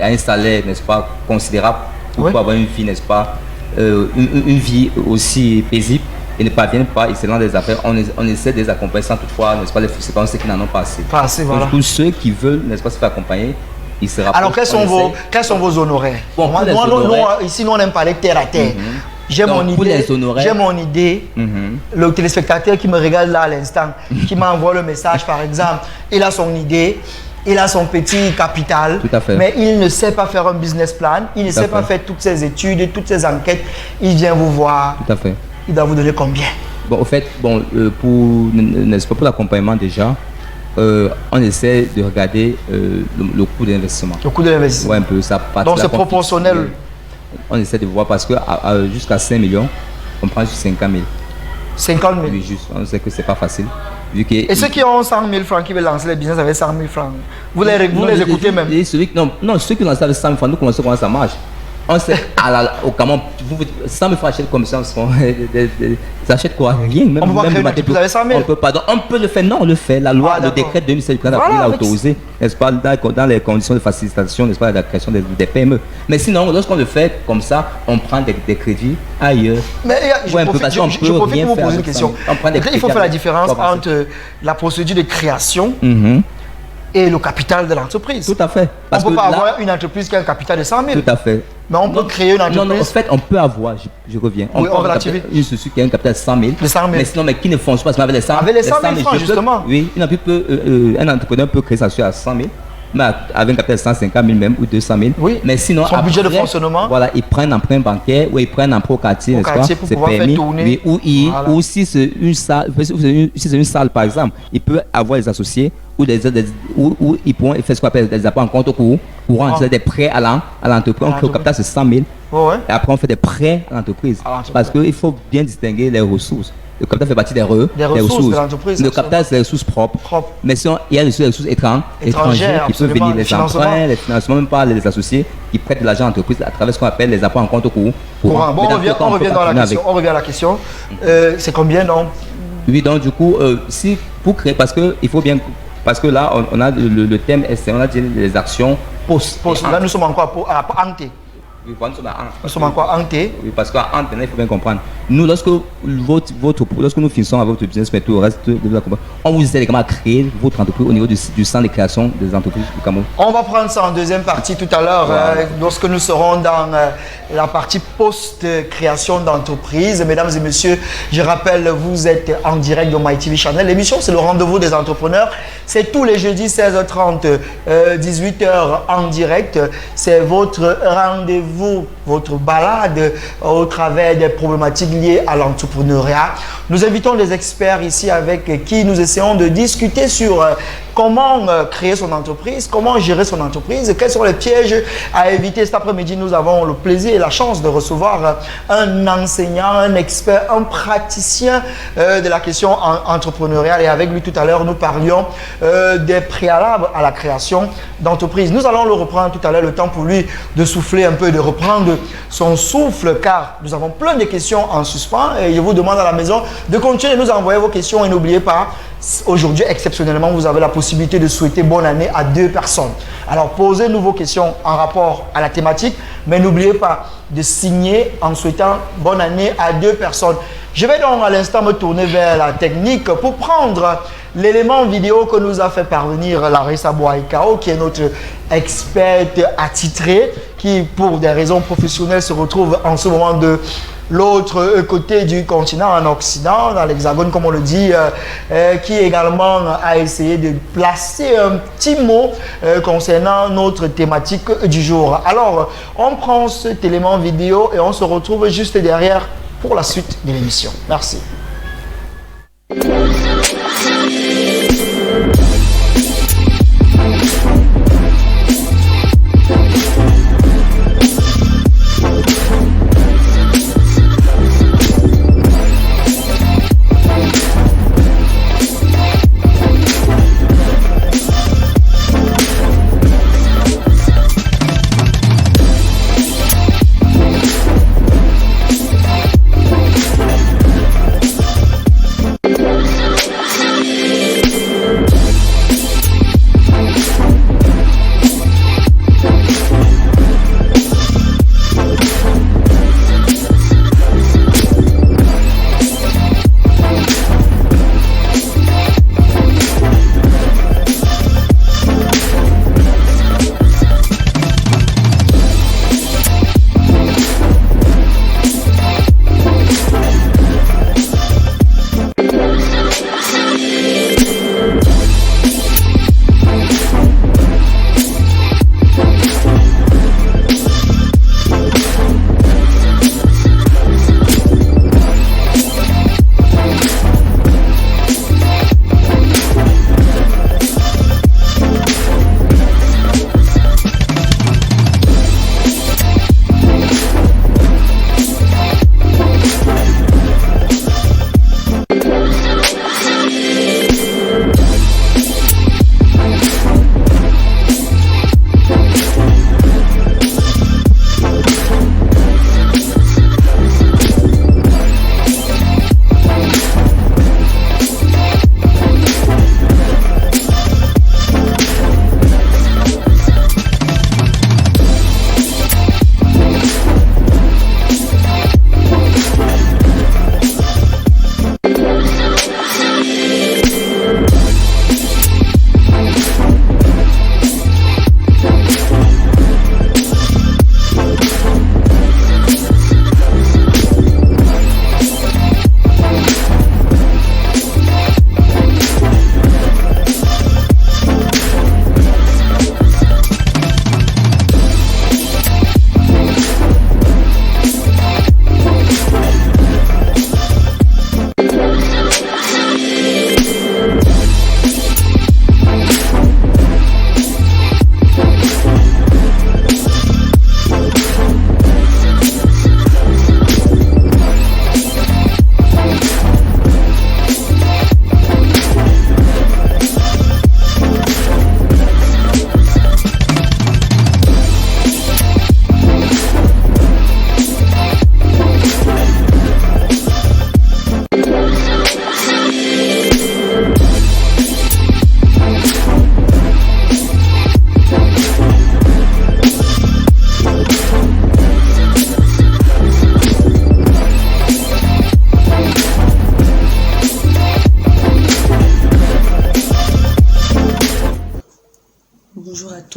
à un salaire, n'est-ce pas, considérable pour avoir une vie, n'est-ce pas, une vie aussi paisible. Ils ne parviennent pas, ils se lancent des affaires, on essaie de les accompagner sans toutefois, n'est-ce pas, les conséquences, ceux qui n'en ont pas assez. Voilà. Donc, tous ceux qui veulent, n'est-ce pas, se faire accompagner, ils se rapprochent. Alors, quels sont vos honoraires? Bon, ici, nous, on aime parler terre à terre. J'ai mon idée. Le téléspectateur qui me regarde là à l'instant, qui m'envoie le message, par exemple, il a son idée. Il a son petit capital, mais il ne sait pas faire un business plan, il ne sait pas faire toutes ses études, toutes ses enquêtes. Il vient vous voir. Tout à fait. Il doit vous donner combien? Bon, au fait, n'est-ce pas, pour l'accompagnement déjà, on essaie de regarder le coût de l'investissement. Le coût de l'investissement. Ouais, un peu ça. Donc c'est proportionnel. On essaie de voir parce que jusqu'à 5 millions, on prend juste 50 000. 50 000. Oui, juste. On sait que c'est pas facile. Et ceux qui ont 100 000 francs qui veulent lancer les business avec 100 000 francs, vous les écoutez même? Ceux qui lancent avec 100 000 francs, nous connaissons comment ça marche. On sait, au Cameroun, sans me faire acheter comme ça, ça achète quoi? Rien. Même, on peut même vous avez 100 000. On peut le faire. Non, on le fait. La loi, le décret 2007 l'a autorisé, n'est-ce pas, dans les conditions de facilitation, n'est-ce pas, de la création des PME. Mais sinon, lorsqu'on le fait comme ça, on prend des crédits ailleurs. Mais je profite pour vous poser une question. Il faut faire la différence entre la procédure de création et le capital de l'entreprise. Tout à fait. On ne peut pas avoir une entreprise qui a un capital de 100 000. Tout à fait. Mais on peut créer une entreprise. Non, en fait, on peut avoir, je reviens. On peut avoir une société qui a un capital de 100 000. De 100 000. Mais sinon, mais qui ne fonctionne pas avec les 100 000. Avec les 100 000 francs, justement. Oui, un entrepreneur peut créer sa société à 100 000. Mais avec un capital de 150 000 même ou 200 000. Oui. Mais sinon, son budget de fonctionnement. Voilà, ils prennent un emprunt bancaire ou ils prennent un pro quartier, n'est-ce pas? C'est permis. Oui, ou si c'est une salle, par exemple, il peut avoir des associés ou ils pourront faire ce qu'on appelle des apports en compte courant, c'est des prêts à l'entreprise. On crée au capital de 100 000. Et après, on fait des prêts à l'entreprise. Parce qu'il faut bien distinguer les ressources. Le capital fait partie des ressources de l'entreprise. Le capital, c'est les ressources propres. Mais sinon, il y a les ressources étrangères qui peuvent venir, les emprunts, les financements, même pas les associés qui prêtent de l'argent à l'entreprise à travers ce qu'on appelle les apports en compte courant. Bon, on revient à la question. C'est combien donc? Oui, donc du coup, si pour créer, parce que là, on a le thème, on a dit les actions post. Là, nous sommes encore à Ante. Oui, nous sommes encore Ante. Oui, parce qu'en Ante, il faut bien comprendre. Nous, lorsque nous finissons avec votre business, mais tout le reste de la compagnie, on vous aide également à créer votre entreprise au niveau du centre de création des entreprises du Cameroun. On va prendre ça en deuxième partie tout à l'heure, lorsque nous serons dans la partie post-création d'entreprise. Mesdames et messieurs, je rappelle, vous êtes en direct de MyTV Channel. L'émission, c'est le rendez-vous des entrepreneurs. C'est tous les jeudis 16h30, 18h en direct. C'est votre rendez-vous, votre balade au travers des problématiques liées à l'entrepreneuriat. Nous invitons des experts ici avec qui nous essayons de discuter sur comment créer son entreprise, comment gérer son entreprise, quels sont les pièges à éviter. Cet après-midi, nous avons le plaisir et la chance de recevoir un enseignant, un expert, un praticien de la question entrepreneuriale. Et avec lui tout à l'heure, nous parlions des préalables à la création d'entreprise. Nous allons le reprendre tout à l'heure, le temps pour lui de souffler un peu, de reprendre son souffle, car nous avons plein de questions en suspens. Et je vous demande à la maison de continuer de nous envoyer vos questions. Et n'oubliez pas, aujourd'hui, exceptionnellement, vous avez la possibilité de souhaiter bonne année à 2 personnes. Alors, posez-nous vos questions en rapport à la thématique, mais n'oubliez pas de signer en souhaitant bonne année à 2 personnes. Je vais donc à l'instant me tourner vers la technique pour prendre l'élément vidéo que nous a fait parvenir Larissa Boaikao, qui est notre experte attitrée, qui, pour des raisons professionnelles, se retrouve en ce moment de l'autre côté du continent, en Occident, dans l'Hexagone, comme on le dit, qui également a essayé de placer un petit mot concernant notre thématique du jour. Alors, on prend cet élément vidéo et on se retrouve juste derrière pour la suite de l'émission. Merci.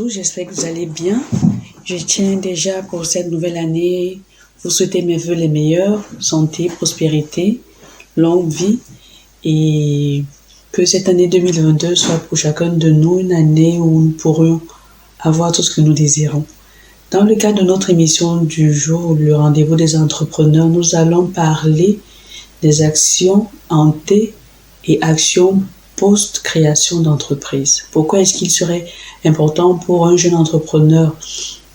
tous, j'espère que vous allez bien. Je tiens déjà pour cette nouvelle année, vous souhaiter mes vœux les meilleurs, santé, prospérité, longue vie et que cette année 2022 soit pour chacun de nous une année où nous pourrons avoir tout ce que nous désirons. Dans le cadre de notre émission du jour, le rendez-vous des entrepreneurs, nous allons parler des actions ante et actions post-création d'entreprise. Pourquoi est-ce qu'il serait important pour un jeune entrepreneur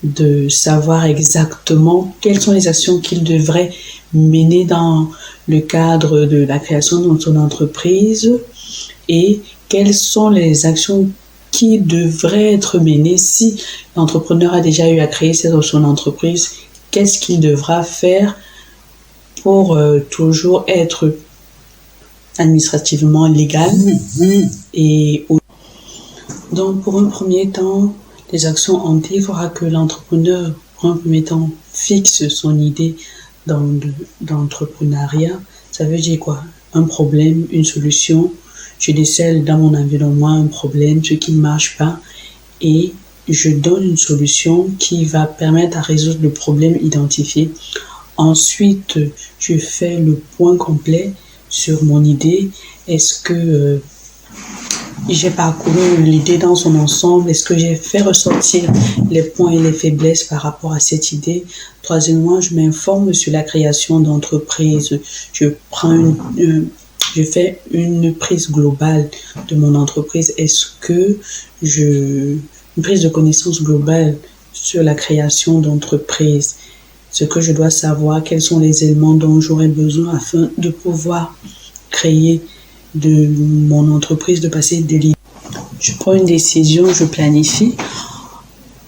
de savoir exactement quelles sont les actions qu'il devrait mener dans le cadre de la création de son entreprise et quelles sont les actions qui devraient être menées si l'entrepreneur a déjà eu à créer son entreprise, qu'est-ce qu'il devra faire pour toujours être administrativement légal. Et donc, pour un premier temps, les actions ante, il faudra que l'entrepreneur, pour un premier temps, fixe son idée d'entrepreneuriat. Ça veut dire quoi? Un problème, une solution. Je décèle dans mon environnement un problème, ce qui ne marche pas, et je donne une solution qui va permettre à résoudre le problème identifié. Ensuite, je fais le point complet sur mon idée. Est-ce que j'ai parcouru l'idée dans son ensemble? Est-ce que j'ai fait ressortir les points et les faiblesses par rapport à cette idée? Troisièmement, je m'informe sur la création d'entreprise. Je fais une prise globale de mon entreprise. Est-ce que une prise de connaissance globale sur la création d'entreprise? Ce que je dois savoir, quels sont les éléments dont j'aurai besoin afin de pouvoir créer de mon entreprise, de passer de l'idée. Je prends une décision, je planifie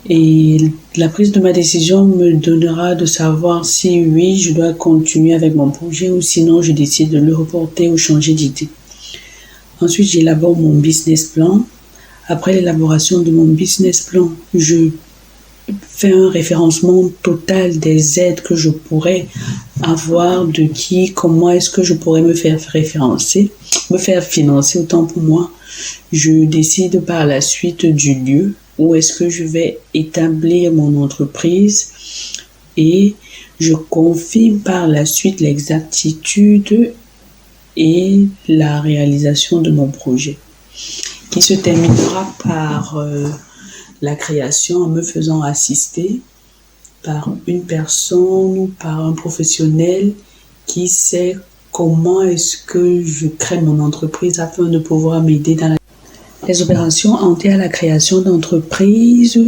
et la prise de ma décision me donnera de savoir si oui, je dois continuer avec mon projet ou sinon je décide de le reporter ou changer d'idée. Ensuite, j'élabore mon business plan. Après l'élaboration de mon business plan, je fais un référencement total des aides que je pourrais avoir, de qui, comment est-ce que je pourrais me faire référencer, me faire financer autant pour moi. Je décide par la suite du lieu où est-ce que je vais établir mon entreprise et je confirme par la suite l'exactitude et la réalisation de mon projet qui se terminera par la création en me faisant assister par une personne ou par un professionnel qui sait comment est-ce que je crée mon entreprise afin de pouvoir m'aider dans les opérations ante à la création d'entreprise.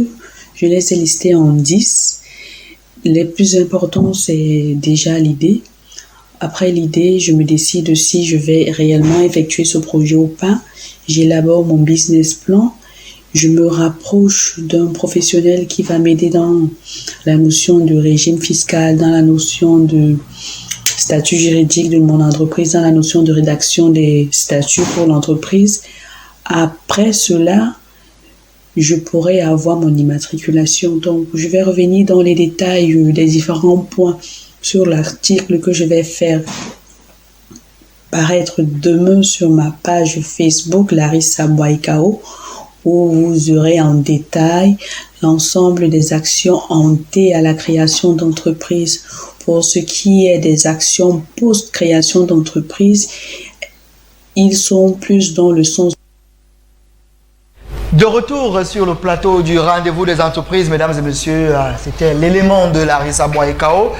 Je les ai listées en 10. Les plus importants, c'est déjà l'idée. Après l'idée, je me décide si je vais réellement effectuer ce projet ou pas. J'élabore mon business plan. Je me rapproche d'un professionnel qui va m'aider dans la notion de régime fiscal, dans la notion de statut juridique de mon entreprise, dans la notion de rédaction des statuts pour l'entreprise. Après cela, je pourrai avoir mon immatriculation. Donc, je vais revenir dans les détails des différents points sur l'article que je vais faire paraître demain sur ma page Facebook Larissa Boaikao, où vous aurez en détail l'ensemble des actions ante à la création d'entreprise. Pour ce qui est des actions post-création d'entreprise, ils sont plus dans le sens. De retour sur le plateau du rendez-vous des entreprises, mesdames et messieurs, c'était l'élément de Larissa Boaikao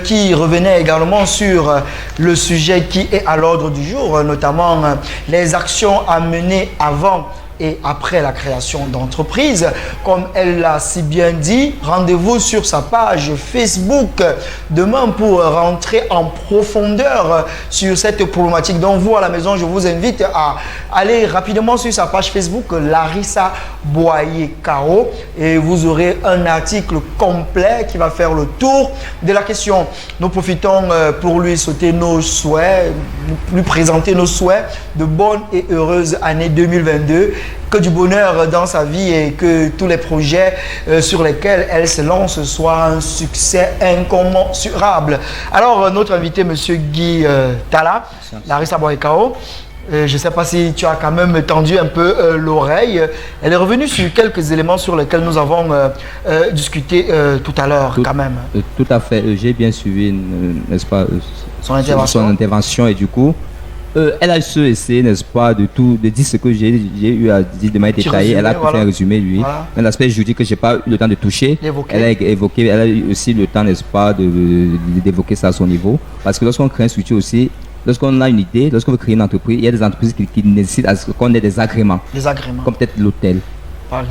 qui revenait également sur le sujet qui est à l'ordre du jour, notamment les actions à mener avant et après la création d'entreprise. Comme elle l'a si bien dit, rendez-vous sur sa page Facebook demain pour rentrer en profondeur sur cette problématique. Donc vous à la maison, je vous invite à aller rapidement sur sa page Facebook Larissa Boaikao et vous aurez un article complet qui va faire le tour de la question. Nous profitons pour lui souhaiter nos souhaits, lui présenter nos souhaits de bonne et heureuse année 2022 que du bonheur dans sa vie et que tous les projets sur lesquels elle se lance soient un succès incommensurable. Alors, notre invité, M. Guy Talla, Larissa Boyekao, je ne sais pas si tu as quand même tendu un peu l'oreille. Elle est revenue sur quelques éléments sur lesquels nous avons discuté tout à l'heure quand même. Tout à fait. J'ai bien suivi, n'est-ce pas, son intervention et du coup, elle a su essayer, n'est-ce pas, de dire ce que j'ai eu à dire de manière détaillée. Elle a fait un résumé, lui. Voilà. Un aspect juridique que je n'ai pas eu le temps de toucher. Elle a évoqué, elle a eu aussi le temps, n'est-ce pas, d'évoquer ça à son niveau. Parce que lorsqu'on crée un structure aussi, lorsqu'on a une idée, lorsqu'on veut créer une entreprise, il y a des entreprises qui nécessitent qu'on ait des agréments. Des agréments. Comme peut-être l'hôtel.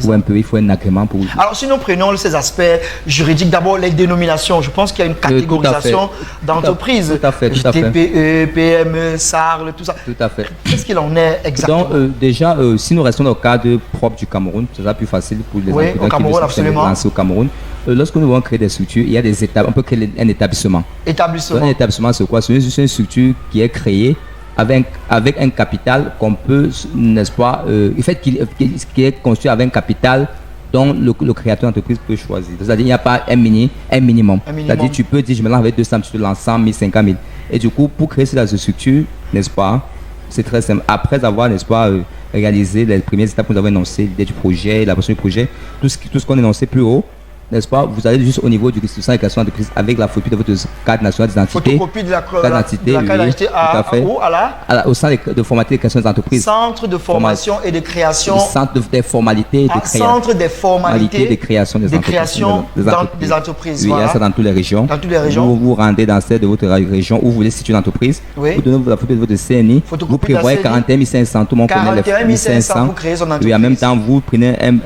Ou un peu, il faut un agrément pour... Alors, si nous prenons ces aspects juridiques, d'abord les dénominations, je pense qu'il y a une catégorisation d'entreprises. Tout à fait. TPE, PME, SARL, tout ça. Tout à fait. Qu'est-ce qu'il en est exactement? Donc, déjà, si nous restons dans le cadre propre du Cameroun, c'est ça plus facile pour les entreprises qui veulent se lancer au Cameroun. Lorsque nous voulons créer des structures, il y a des étapes. On peut créer un établissement. Établissement. Un établissement, c'est quoi? C'est une structure qui est créée avec un capital qu'on peut, n'est-ce pas, qui est construit avec un capital dont le créateur d'entreprise peut choisir. C'est-à-dire qu'il n'y a pas un minimum. C'est-à-dire tu peux dire, je me lance avec 200, tu te lances 100 000, 50 000. Et du coup, pour créer cette structure, n'est-ce pas, c'est très simple. Après avoir, n'est-ce pas, réalisé les premières étapes que nous avons énoncées, l'idée du projet, la version du projet, tout ce qu'on a énoncé plus haut, n'est-ce pas, vous allez juste au niveau du centre de création d'entreprise avec la photocopie de votre carte nationale d'identité. Photocopie de la carte d'identité au centre de formalité de création d'entreprise. Centre de formation et de création. Centre des formalités de création. Centre des formalités de création des entreprises. Oui, il y a ça dans toutes les régions. Dans toutes les régions. Vous vous rendez dans celle de votre région où vous voulez situer une entreprise. Oui. Vous donnez la photo de votre CNI. Vous prévoyez 41 500. Tout le monde connaît les 41 500 pour créer son entreprise. Oui, en même temps, vous prenez un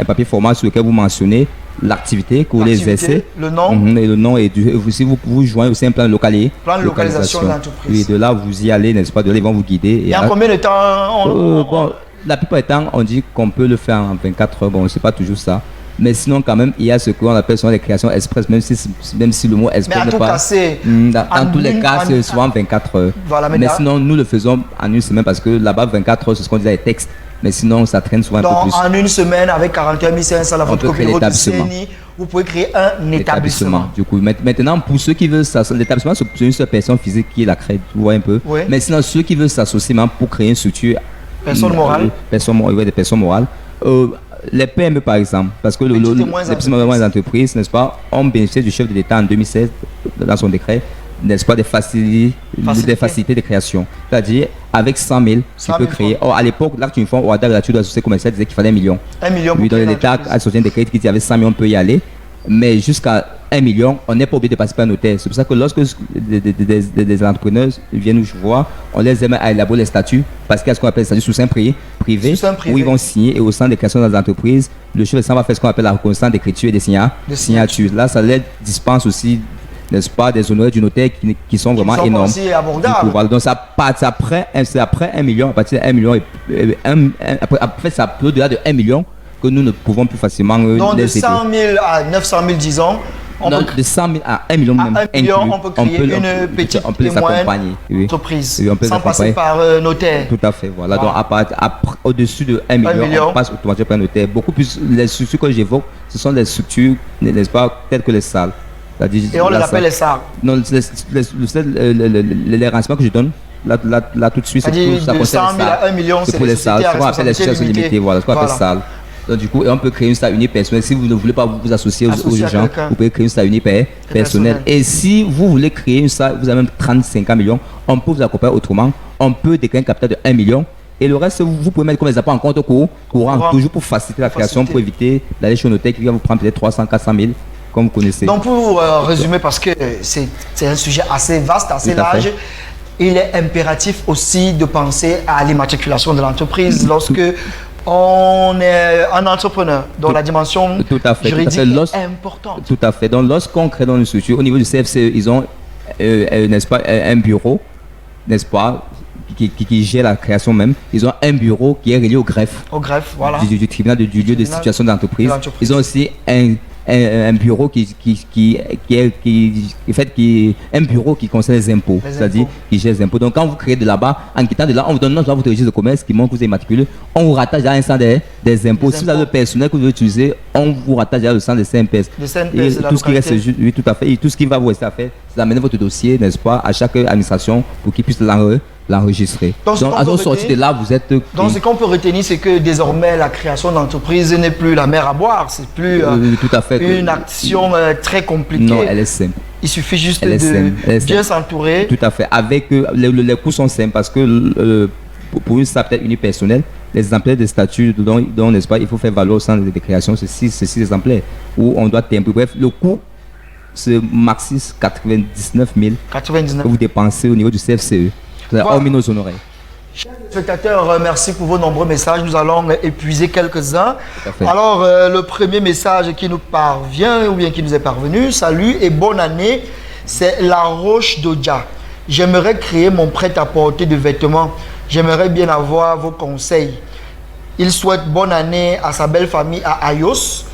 papier format sur lequel vous mentionnez l'activité que vous voulez exercer, le nom et le nom, et si vous joignez aussi un plan de localisation de l'entreprise. Oui, de là vous y allez, n'est-ce pas, de là ils vont vous guider. Et en combien de temps bon, la plupart du temps on dit qu'on peut le faire en 24 heures, bon c'est pas toujours ça. Mais sinon, quand même, il y a ce qu'on appelle souvent les créations express, même si le mot express n'est pas... Dans tous les cas, c'est souvent 24 heures. Voilà, mais sinon, nous le faisons en une semaine parce que là-bas, 24 heures, c'est ce qu'on disait les textes. Mais sinon, ça traîne souvent un peu plus. En une semaine, avec 41 500, la photocopie de votre CNI, vous pouvez créer un établissement. Du coup, maintenant, pour ceux qui veulent s'associer, l'établissement, c'est une seule personne physique qui la crée, vous voyez un peu. Oui. Mais sinon, ceux qui veulent s'associer pour créer une structure... Personne morale. Des personnes morales. Les PME par exemple, parce que les petites entreprises, n'est-ce pas, ont bénéficié du chef de l'État en 2016 dans son décret, n'est-ce pas, des facilités de création. C'est-à-dire, avec 100 000, tu peux créer. Or, à l'époque, l'acte uniforme au Ouattara gratuit de la société commerciale disait qu'il fallait 1 million. 1 million. Oui, dans l'État a sorti un décret qui disait avec 100 000, on peut y aller. Mais jusqu'à 1 million, on n'est pas obligé de passer par un notaire. C'est pour ça que lorsque des entrepreneurs viennent nous voir, on les aime à élaborer les statuts, parce qu'il y a ce qu'on appelle les statuts sous seing privé, où ils vont signer, et au sein des créations dans les entreprises, le chef de sang va faire ce qu'on appelle la reconnaissance d'écriture et des signatures. Là, ça les dispense aussi, n'est-ce pas, des honoraires du notaire qui sont vraiment énormes. Aussi abordables. Voilà, donc c'est après 1 million, à partir de 1 million, après ça peut au-delà de 1 million que nous ne pouvons plus facilement donc de 100 000 à 900 000, disons. De 100 000 à 1 million même. 1 million, on peut créer une petite et moyenne entreprise, sans passer par notaire. Tout à fait, voilà. Donc au-dessus de 1 million, on passe automatiquement par notaire. Beaucoup plus, les structures que j'évoque, ce sont des structures, n'est-ce pas, telles que les salles. Et on les appelle les SARL. Non, les renseignements que je donne, là tout de suite, c'est pour ça. De 100 000 à 1 million, c'est pour les salles. Ce qu'on appelle les situations limitées. Voilà, ce qu'on appelle salles. Donc, du coup, on peut créer une salle unique personnelle. Si vous ne voulez pas vous associer aux gens, vous pouvez créer une salle unique personnelle. Et si vous voulez créer une salle, vous avez même 35 millions, on peut vous accompagner autrement. On peut déclarer un capital de 1 million. Et le reste, vous pouvez mettre comme les apports en compte courant, toujours pour faciliter la création, pour éviter d'aller chez un notaire qui va vous prendre peut-être 300, 400 000, comme vous connaissez. Donc, pour résumer, parce que c'est un sujet assez vaste, assez large, il est impératif aussi de penser à l'immatriculation de l'entreprise lorsque on est un entrepreneur dont la dimension juridique est importante. Tout à fait. Donc, lorsqu'on crée dans une structure, au niveau du CFCE, ils ont, n'est-ce pas, un bureau, n'est-ce pas, qui gère la création même. Ils ont un bureau qui est relié au greffe. Au greffe, voilà. Du tribunal du lieu de situation d'entreprise. Ils ont aussi un un bureau un bureau qui concerne les impôts, c'est-à-dire qui gère les impôts. Donc quand vous créez de là-bas, en quittant de là, on vous donne votre registre de commerce qui montre que vous êtes immatriculé, on vous rattache à un centre des impôts. Si vous avez le personnel que vous voulez utiliser, on vous rattache à le centre des CNPS. Et tout ce qui reste, oui, tout à fait. Et tout ce qui va vous rester à faire, c'est d'amener votre dossier, n'est-ce pas, à chaque administration pour qu'ils puissent l'enregistrer. Donc à votre sortie de là, vous êtes... Donc ce qu'on peut retenir, c'est que désormais, la création d'entreprise n'est plus la mer à boire. C'est plus tout à fait une action très compliquée. Non, elle est simple. Il suffit juste de bien s'entourer. Tout à fait. Avec les coûts sont simples parce que pour une SAP peut-être unipersonnelle, les exemplaires de statut dont n'est-ce pas, il faut faire valoir au centre de création ces 6 exemplaires où on doit timbre. Bref, le coût, c'est maxis 99 000 que vous dépensez au niveau du CFCE. Hormis nos honoraires. Chers spectateurs, merci pour vos nombreux messages. Nous allons épuiser quelques-uns. Alors, le premier message qui nous parvient, ou bien qui nous est parvenu, salut et bonne année, c'est La Roche d'Odja. J'aimerais créer mon prêt-à-porter de vêtements. J'aimerais bien avoir vos conseils. Il souhaite bonne année à sa belle famille à Ayos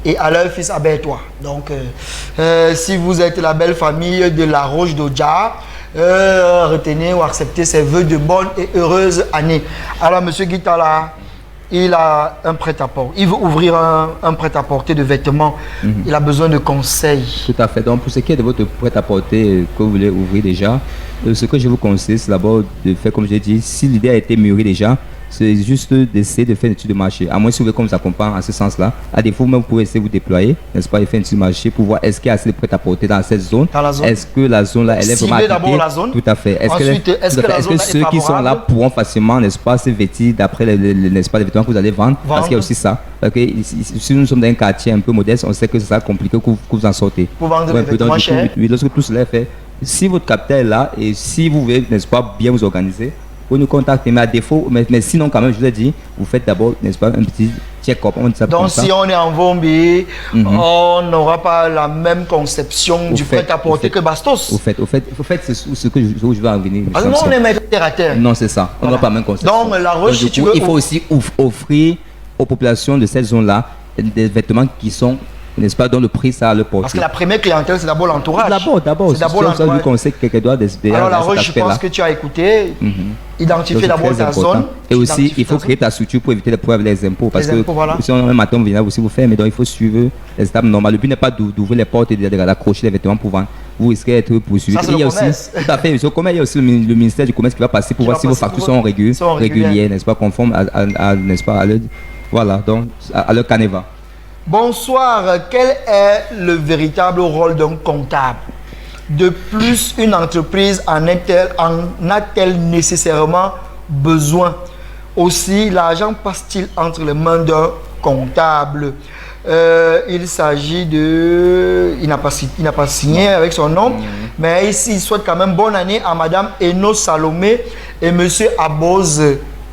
et à leur fils Abertois. Donc, si vous êtes la belle famille de La Roche d'Odja, retenez ou acceptez ses vœux de bonne et heureuse année. Alors, M. Guitala, il a un prêt-à-porter. Il veut ouvrir un prêt-à-porter de vêtements. Il a besoin de conseils. Tout à fait. Donc, pour ce qui est de votre prêt-à-porter que vous voulez ouvrir déjà, ce que je vous conseille, c'est d'abord de faire, comme j'ai dit, si l'idée a été mûrie déjà, c'est juste d'essayer de faire une étude de marché. À moins si vous voulez qu'on vous accompagne en ce sens-là. À défaut, même vous pouvez essayer de vous déployer, n'est-ce pas, et faire une étude de marché pour voir est-ce qu'il y a assez de prêt-à-porter dans cette zone. Est-ce que la zone-là, elle est vraiment habitée? D'abord la zone. Tout à fait. Est-ce que ceux qui sont là pourront facilement, n'est-ce pas, se vêtir d'après n'est-ce pas, les vêtements que vous allez vendre? Parce qu'il y a aussi ça. Okay. Si nous sommes dans un quartier un peu modeste, on sait que c'est ça compliqué que vous en sortez. Pour vendre des vêtements chers. Oui, lorsque tout cela est fait, si votre capital est là et si vous voulez, n'est-ce pas, bien vous organiser, vous nous contactez, mais à défaut, mais sinon quand même, je vous ai dit, vous faites d'abord, n'est-ce pas, un petit check-up. Donc si on est en Vombi, on n'aura pas la même conception du prêt-à-porter que Bastos. Au fait, c'est ce que je veux en venir. Parce que nous, on est mettre terre à terre. Non, c'est ça. On n'aura pas la même conception. Donc La Roche, si tu veux... Il faut aussi offrir aux populations de cette zone-là des vêtements qui sont, n'est-ce pas, dont le prix ça a le porter. Parce que la première clientèle, c'est d'abord l'entourage. D'abord. C'est d'abord l'entourage. Du conseil que doit alors La Roche, je pense que tu as écouté, identifier d'abord ta zone. Et aussi, il faut créer ta structure pour éviter de pouvoir les impôts. Parce que si on a un matin, on vient aussi vous faire, mais donc il faut suivre les étapes normales. Le but n'est pas d'ouvrir les portes et d'accrocher les vêtements pour vendre. Vous risquez d'être poursuivi. Ça, c'est le commerce. Tout à fait. Il y a aussi le ministère du commerce qui va passer pour voir si vos factures sont régulières, n'est-ce pas, conformes n'est-ce pas, voilà, donc à leur canevas. Bonsoir, quel est le véritable rôle d'un comptable? De plus, une entreprise en a-t-elle nécessairement besoin? Aussi, l'argent passe-t-il entre les mains d'un comptable? Il s'agit de... Il n'a pas signé avec son nom, mais ici, il souhaite quand même bonne année à Madame Eno Salomé et Monsieur Aboz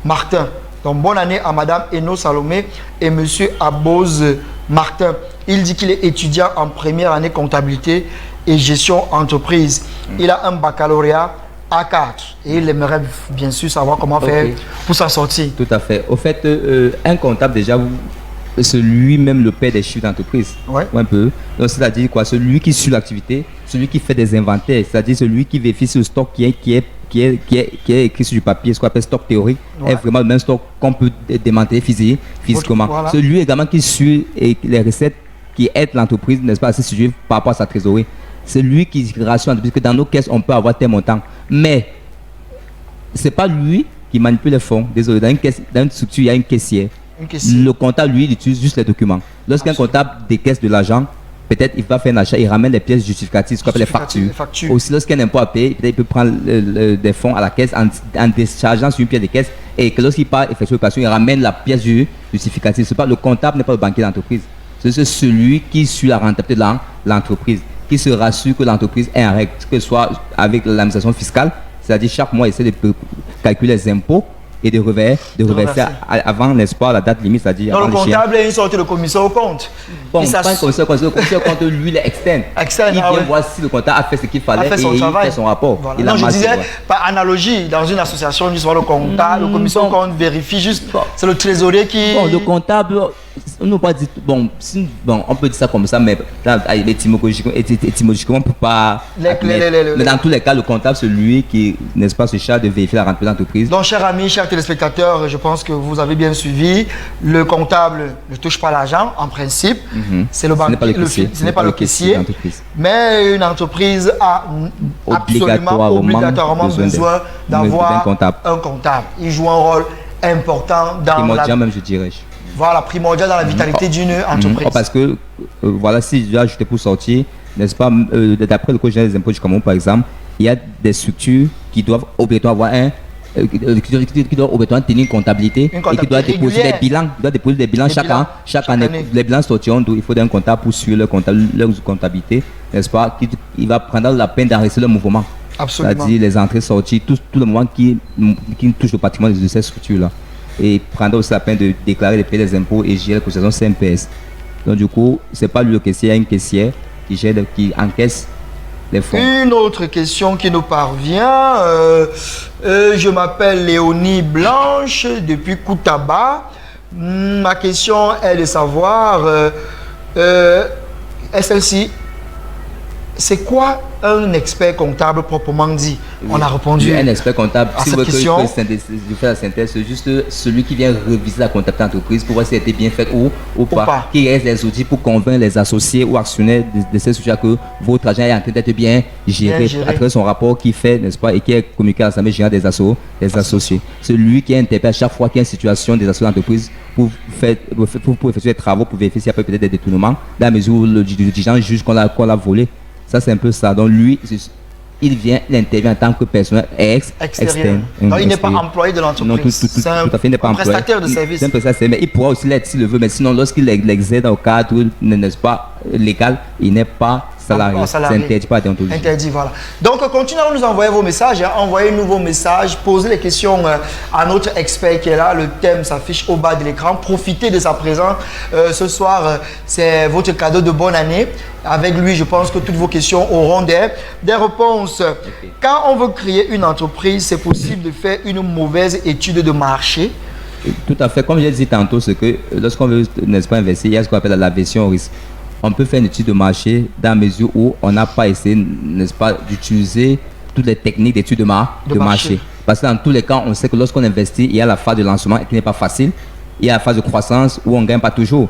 Martin. Donc, bonne année à Madame Eno Salomé et Monsieur Aboz Martin. Il dit qu'il est étudiant en première année comptabilité et gestion entreprise. Il a un baccalauréat A4 et il aimerait bien sûr savoir comment faire pour s'en sortir. Tout à fait. Au fait, un comptable déjà, c'est lui-même le père des chiffres d'entreprise. Un peu. Donc, c'est-à-dire quoi? Celui qui suit l'activité, celui qui fait des inventaires, c'est-à-dire celui qui vérifie le stock qui est écrit sur du papier, ce qu'on appelle stock théorique, est vraiment le même stock qu'on peut démanteler physiquement. Voilà. Celui également qui suit les recettes qui aident l'entreprise, n'est-ce pas, à se situer par rapport à sa trésorerie. C'est lui qui rassure l'entreprise que dans nos caisses, on peut avoir tel montant. Mais ce n'est pas lui qui manipule les fonds. Désolé, dans une structure, il y a une caissière. Le comptable, lui, il utilise juste les documents. Lorsqu'un comptable décaisse de l'argent, peut-être il va faire un achat, il ramène les pièces justificatives, ce qu'on appelle les factures. Aussi, lorsqu'il y a un impôt à payer, peut-être il peut prendre des fonds à la caisse en déchargeant sur une pièce de caisse et que lorsqu'il part effectuer l'opération, il ramène la pièce justificative. Le comptable n'est pas le banquier d'entreprise. C'est celui qui suit la rentabilité de l'entreprise, qui se rassure que l'entreprise est en règle, que ce soit avec l'administration fiscale, c'est-à-dire chaque mois, il essaie de calculer les impôts et de reverser avant, n'est-ce pas, la date limite, c'est-à-dire avant l'échéance. Le comptable est une sorte de commissaire au compte. Bon, pas un commissaire au compte, lui, il est externe. Il vient voir si le comptable a fait ce qu'il fallait et il fait son rapport. Voilà. Non, je disais, par analogie, dans une association, le comptable, le commissaire au compte vérifie juste, c'est le trésorier qui... Bon, le comptable, on pas dire, bon, on peut dire ça comme ça, mais étymologiquement, on ne peut pas. Mais dans tous les cas, le comptable, c'est lui qui, n'est-ce pas, se charge de vérifier la rentrée de l'entreprise. Donc, chers amis, chers téléspectateurs, je pense que vous avez bien suivi. Le comptable ne touche pas l'argent, en principe. C'est le banquier, ce n'est pas le caissier. Mais une entreprise a obligatoirement besoin d'avoir un comptable. Il joue un rôle important dans primordial même, je dirais. Voilà, primordial dans la vitalité d'une entreprise. Parce que, voilà, si je dois ajouter pour sortir, n'est-ce pas, d'après le Code général des impôts du Cameroun, par exemple, il y a des structures qui doivent obligatoirement avoir qui doivent obligatoirement tenir une comptabilité et qui doivent déposer des bilans chaque année. Les bilans sortiront, il faut un comptable pour suivre leur comptabilité, n'est-ce pas, il va prendre la peine d'arrêter le mouvement. Absolument. C'est-à-dire les entrées, sorties, tout le moment qui touche le patrimoine de ces structures-là. Et prendre aussi la peine de déclarer les prix des impôts et gérer la cotisation CMPS. Donc du coup, c'est pas lui le caissier, il y a une caissière qui encaisse les fonds. Une autre question qui nous parvient. Je m'appelle Léonie Blanche depuis Koutaba. Ma question est de savoir, est celle-ci, c'est quoi un expert comptable proprement dit? On a répondu un expert comptable, à cette question. Je fais la synthèse, c'est juste celui qui vient réviser la comptabilité d'entreprise pour voir si elle a été bien faite ou pas. Qui reste les outils pour convaincre les associés ou actionnaires de ces sujets que votre argent est en train d'être bien géré à travers son rapport qui fait, n'est-ce pas, et qui est communiqué à l'Assemblée générale des associés. C'est lui qui interpelle à chaque fois qu'il y a une situation des associés d'entreprise pour effectuer des travaux, pour vérifier s'il y a peut-être des détournements, dans la mesure où le dirigeant juge qu'on l'a volé. Ça, c'est un peu ça. Donc, lui, il intervient en tant que personnel externe. Donc, il n'est pas employé de l'entreprise. C'est un prestataire de service. C'est un prestataire, mais il pourra aussi l'être s'il le veut. Mais sinon, lorsqu'il exerce dans le cadre, n'est-ce pas, légal, il n'est pas salarié. C'est interdit par déontologie. Interdit, voilà. Donc, continuez à nous envoyer vos messages. Envoyez nous vos messages. Posez les questions à notre expert qui est là. Le thème s'affiche au bas de l'écran. Profitez de sa présence. Ce soir, c'est votre cadeau de bonne année. Avec lui, je pense que toutes vos questions auront des réponses. Okay. Quand on veut créer une entreprise, c'est possible de faire une mauvaise étude de marché? Tout à fait. Comme j'ai dit tantôt, c'est que lorsqu'on veut, n'est-ce pas, investir, il y a ce qu'on appelle la version au risque. On peut faire une étude de marché dans la mesure où on n'a pas essayé, n'est-ce pas, d'utiliser toutes les techniques d'étude de marché. Parce que dans tous les cas, on sait que lorsqu'on investit, il y a la phase de lancement qui n'est pas facile. Il y a la phase de croissance où on ne gagne pas toujours.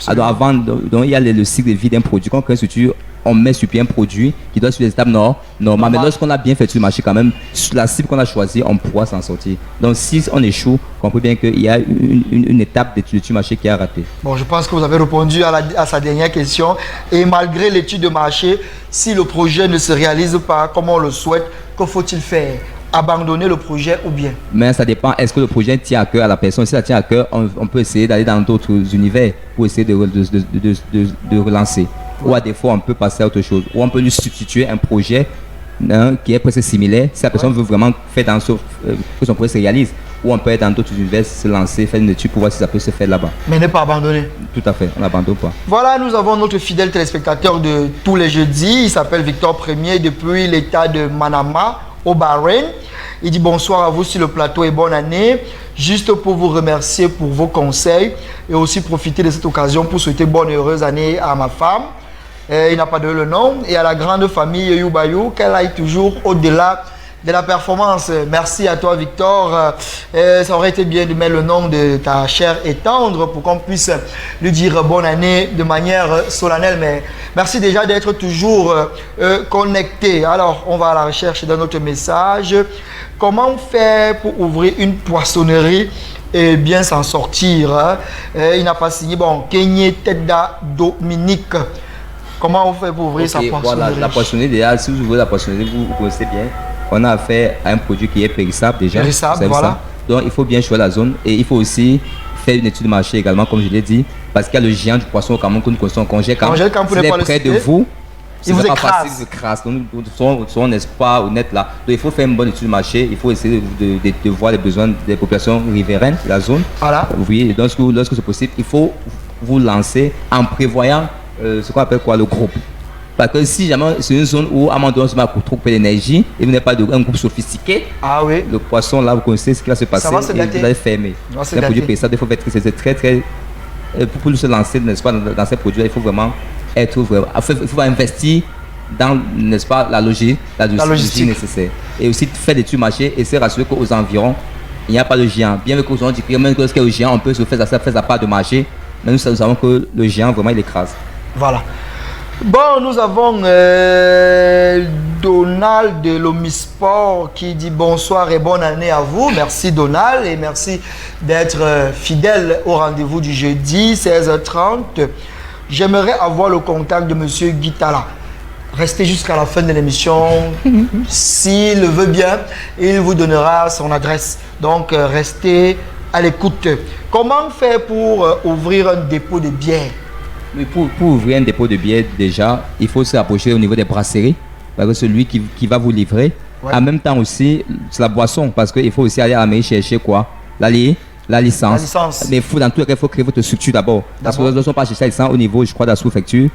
Alors avant, donc, il y a le cycle de vie d'un produit. Quand on crée une structure, on met sur pied un produit qui doit suivre les étapes normales. Mais lorsqu'on a bien fait sur le marché quand même, sur la cible qu'on a choisie, on pourra s'en sortir. Donc si on échoue, on comprend bien qu'il y a une étape d'étude du marché qui a raté. Bon, je pense que vous avez répondu à sa dernière question. Et malgré l'étude de marché, si le projet ne se réalise pas comme on le souhaite, que faut-il faire? Abandonner le projet ou bien? Mais ça dépend. Est-ce que le projet tient à cœur à la personne? Si ça tient à cœur, on peut essayer d'aller dans d'autres univers pour essayer de relancer. Ou à des fois, on peut passer à autre chose. Ou on peut lui substituer un projet qui est presque similaire. Si la personne veut vraiment faire dans que son projet se réalise. Ou on peut être dans d'autres univers, se lancer, faire une étude pour voir si ça peut se faire là-bas. Mais ne pas abandonner. Tout à fait, on n'abandonne pas. Voilà, nous avons notre fidèle téléspectateur de tous les jeudis. Il s'appelle Victor Premier depuis l'état de Manama, au Bahreïn. Il dit bonsoir à vous sur le plateau et bonne année. Juste pour vous remercier pour vos conseils et aussi profiter de cette occasion pour souhaiter bonne et heureuse année à ma femme. Il n'a pas donné le nom. Et à la grande famille Yubayou, qu'elle aille toujours au-delà de la performance. Merci à toi Victor. Ça aurait été bien de mettre le nom de ta chère et tendre pour qu'on puisse lui dire bonne année de manière solennelle. Mais merci déjà d'être toujours connecté. Alors, on va à la recherche d'un autre message. Comment faire pour ouvrir une poissonnerie et bien s'en sortir? Il n'a pas signé. Bon, Kenye Teda Dominique. Comment on fait pour ouvrir sa poissonnerie? Voilà, la poissonnerie, déjà, si vous ouvrez la poissonnerie, vous connaissez bien. On a affaire à un produit qui est périssable déjà. Périssable, voilà. Ça. Donc, il faut bien choisir la zone et il faut aussi faire une étude de marché également, comme je l'ai dit, parce qu'il y a le géant du poisson au Cameroun que nous connaissons, Congècamp. S'il est près de vous, il vous pas facile, il vous écrase. Donc, nous sommes, n'est-ce pas, honnêtes là. Donc, il faut faire une bonne étude de marché. Il faut essayer de voir les besoins des populations riveraines de la zone. Voilà. Vous voyez, donc, lorsque c'est possible, il faut vous lancer en prévoyant ce qu'on appelle quoi, le groupe. Parce que si jamais c'est une zone où à un moment donné on se met à trop d'énergie et vous n'avez pas un groupe sophistiqué, le poisson là, vous connaissez ce qui va se passer, vous allez fermer. C'est un produit périssable, il faut être très pour se lancer, n'est-ce pas, dans ces produits, il faut vraiment il faut investir dans, n'est-ce pas, la logistique nécessaire. Et aussi faire des études marché et se rassurer qu'aux environs, il n'y a pas de géant. Bien que nous dit que même lorsqu'il y a un géant, on peut se faire sa part de marché, mais nous savons que le géant, vraiment, il écrase. Voilà. Bon, nous avons Donald de l'Omisport qui dit bonsoir et bonne année à vous. Merci Donald et merci d'être fidèle au rendez-vous du jeudi 16h30. J'aimerais avoir le contact de monsieur Guy Tala. Restez jusqu'à la fin de l'émission. S'il le veut bien, il vous donnera son adresse. Donc, restez à l'écoute. Comment faire pour ouvrir un dépôt de bière? Pour ouvrir un dépôt de bière, déjà, il faut se rapprocher au niveau des brasseries. Parce que celui qui va vous livrer. Ouais. En même temps aussi, c'est la boisson. Parce qu'il faut aussi aller à la mairie chercher quoi? La licence. Mais dans tous les cas, il faut créer votre structure d'abord. Parce que nous ne sommes pas chercher la licence au niveau, je crois, de la sous-préfecture.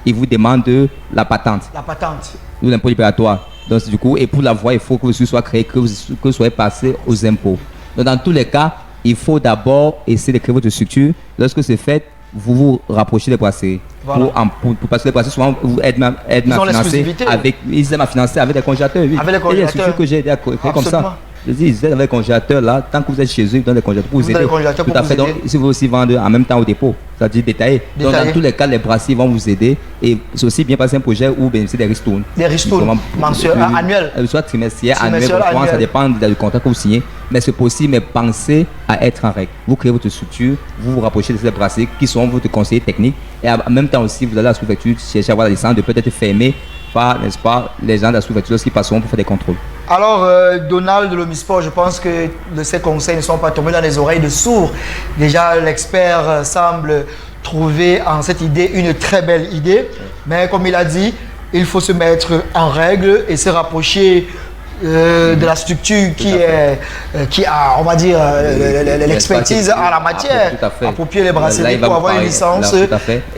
Ils vous demandent la patente. La patente. Ou l'impôt libératoire. Donc, du coup, et pour l'avoir, il faut que vous soyez créé, que vous soyez passé aux impôts. Donc, dans tous les cas, il faut d'abord essayer de créer votre structure. Lorsque c'est fait, vous vous rapprochez des brasseries. Voilà. Pour passer les brasseries, souvent, vous aidez à financer avec, ils aiment à financer avec des congélateurs. Oui. Avec les congélateurs. Il y a des structures que j'ai aidé à créer comme ça. Je dis, ils aident avec les congélateurs là, tant que vous êtes chez eux, ils donnent des congélateurs pour vous aider. Tout à fait. Donc, si vous aussi vendre en même temps au dépôt, c'est-à-dire détaillé. Donc, dans tous les cas, les brassiers vont vous aider. Et c'est aussi bien passer un projet où bénéficier des ristournes. Des ristournes mensuels, annuels. Soit trimestriel, annuel, ça dépend du contrat que vous signez. Mais c'est possible, mais pensez à être en règle. Vous créez votre structure, vous vous rapprochez de ces brassiers qui sont votre conseiller technique. Et en même temps aussi, vous allez à la sous-préfecture chercher à avoir la licence de peut-être fermer par, n'est-ce pas, les gens de la sous-préfecture qui passeront pour faire des contrôles. Alors, Donald de l'Omisport, je pense que ces conseils ne sont pas tombés dans les oreilles de sourds. Déjà, l'expert semble trouver en cette idée une très belle idée. Mais comme il a dit, il faut se mettre en règle et se rapprocher de la structure qui a, on va dire, l'expertise en la matière, approprier les brasseries pour avoir une licence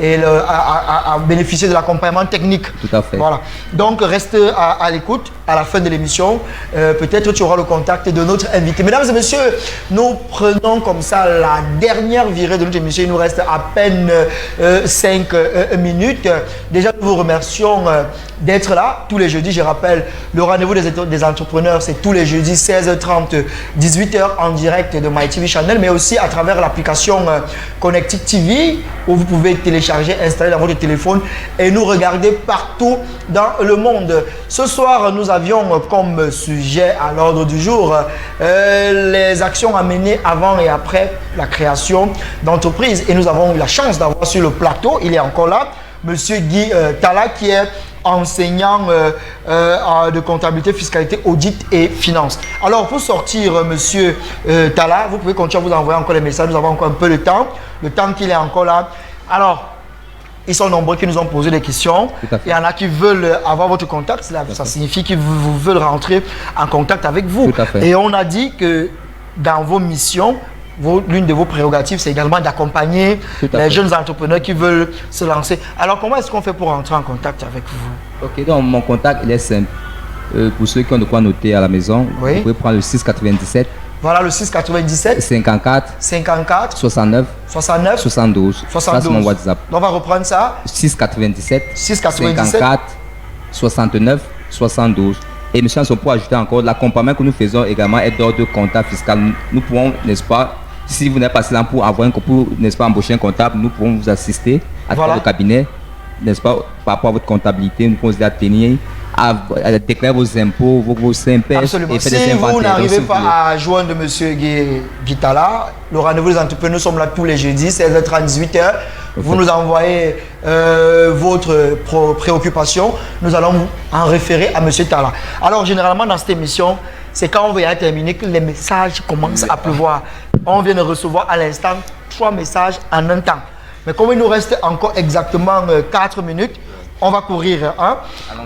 et à bénéficier de l'accompagnement technique. Tout à fait. Voilà. Donc, reste à l'écoute. À la fin de l'émission, peut-être tu auras le contact de notre invité. Mesdames et messieurs, nous prenons comme ça la dernière virée de notre émission. Il nous reste à peine 5 minutes. Déjà, nous vous remercions d'être là tous les jeudis. Je rappelle, le rendez-vous des entrepreneurs, c'est tous les jeudis 16h30, 18h en direct de MyTV Channel, mais aussi à travers l'application Connected TV où vous pouvez télécharger, installer dans votre téléphone et nous regarder partout dans le monde. Ce soir, nous avions comme sujet à l'ordre du jour les actions à mener avant et après la création d'entreprise. Et nous avons eu la chance d'avoir sur le plateau, il est encore là, Monsieur Guy Tala, qui est enseignant de comptabilité, fiscalité, audit et finance. Alors, pour sortir, Monsieur Tala, vous pouvez continuer à vous envoyer encore les messages. Nous avons encore un peu de temps qu'il est encore là. Alors, ils sont nombreux qui nous ont posé des questions. Il y en a qui veulent avoir votre contact. Ça signifie qu'ils veulent rentrer en contact avec vous. Et on a dit que dans vos missions, l'une de vos prérogatives, c'est également d'accompagner les jeunes entrepreneurs qui veulent se lancer. Alors, comment est-ce qu'on fait pour rentrer en contact avec vous? Ok, donc mon contact, il est simple. Pour ceux qui ont de quoi noter à la maison, vous pouvez prendre le 697. Voilà, le 697 54 69 72. Ça, c'est mon WhatsApp. Donc, on va reprendre ça. 697 54 69 72. Et monsieur, on peut ajouter encore l'accompagnement que nous faisons également est d'ordre comptable fiscal. Nous pouvons, n'est-ce pas, si vous n'êtes pas là pour avoir n'est-ce pas, embaucher un comptable, nous pouvons vous assister à travers le cabinet, n'est-ce pas, par rapport à votre comptabilité, nous pouvons vous atteindre à déclarer vos impôts, vos CMPS. Absolument. Et faire des inventaires. Si vous n'arrivez pas à joindre M. Guy Tala, le rendez-vous des entrepreneurs, nous sommes là tous les jeudis, 16h30, 18h. Vous nous envoyez votre préoccupation, nous allons en référer à M. Tala. Alors, généralement, dans cette émission, c'est quand on va terminer que les messages commencent à pleuvoir. On vient de recevoir à l'instant 3 messages en un temps. Mais comme il nous reste encore exactement 4 minutes, on va courir. Hein?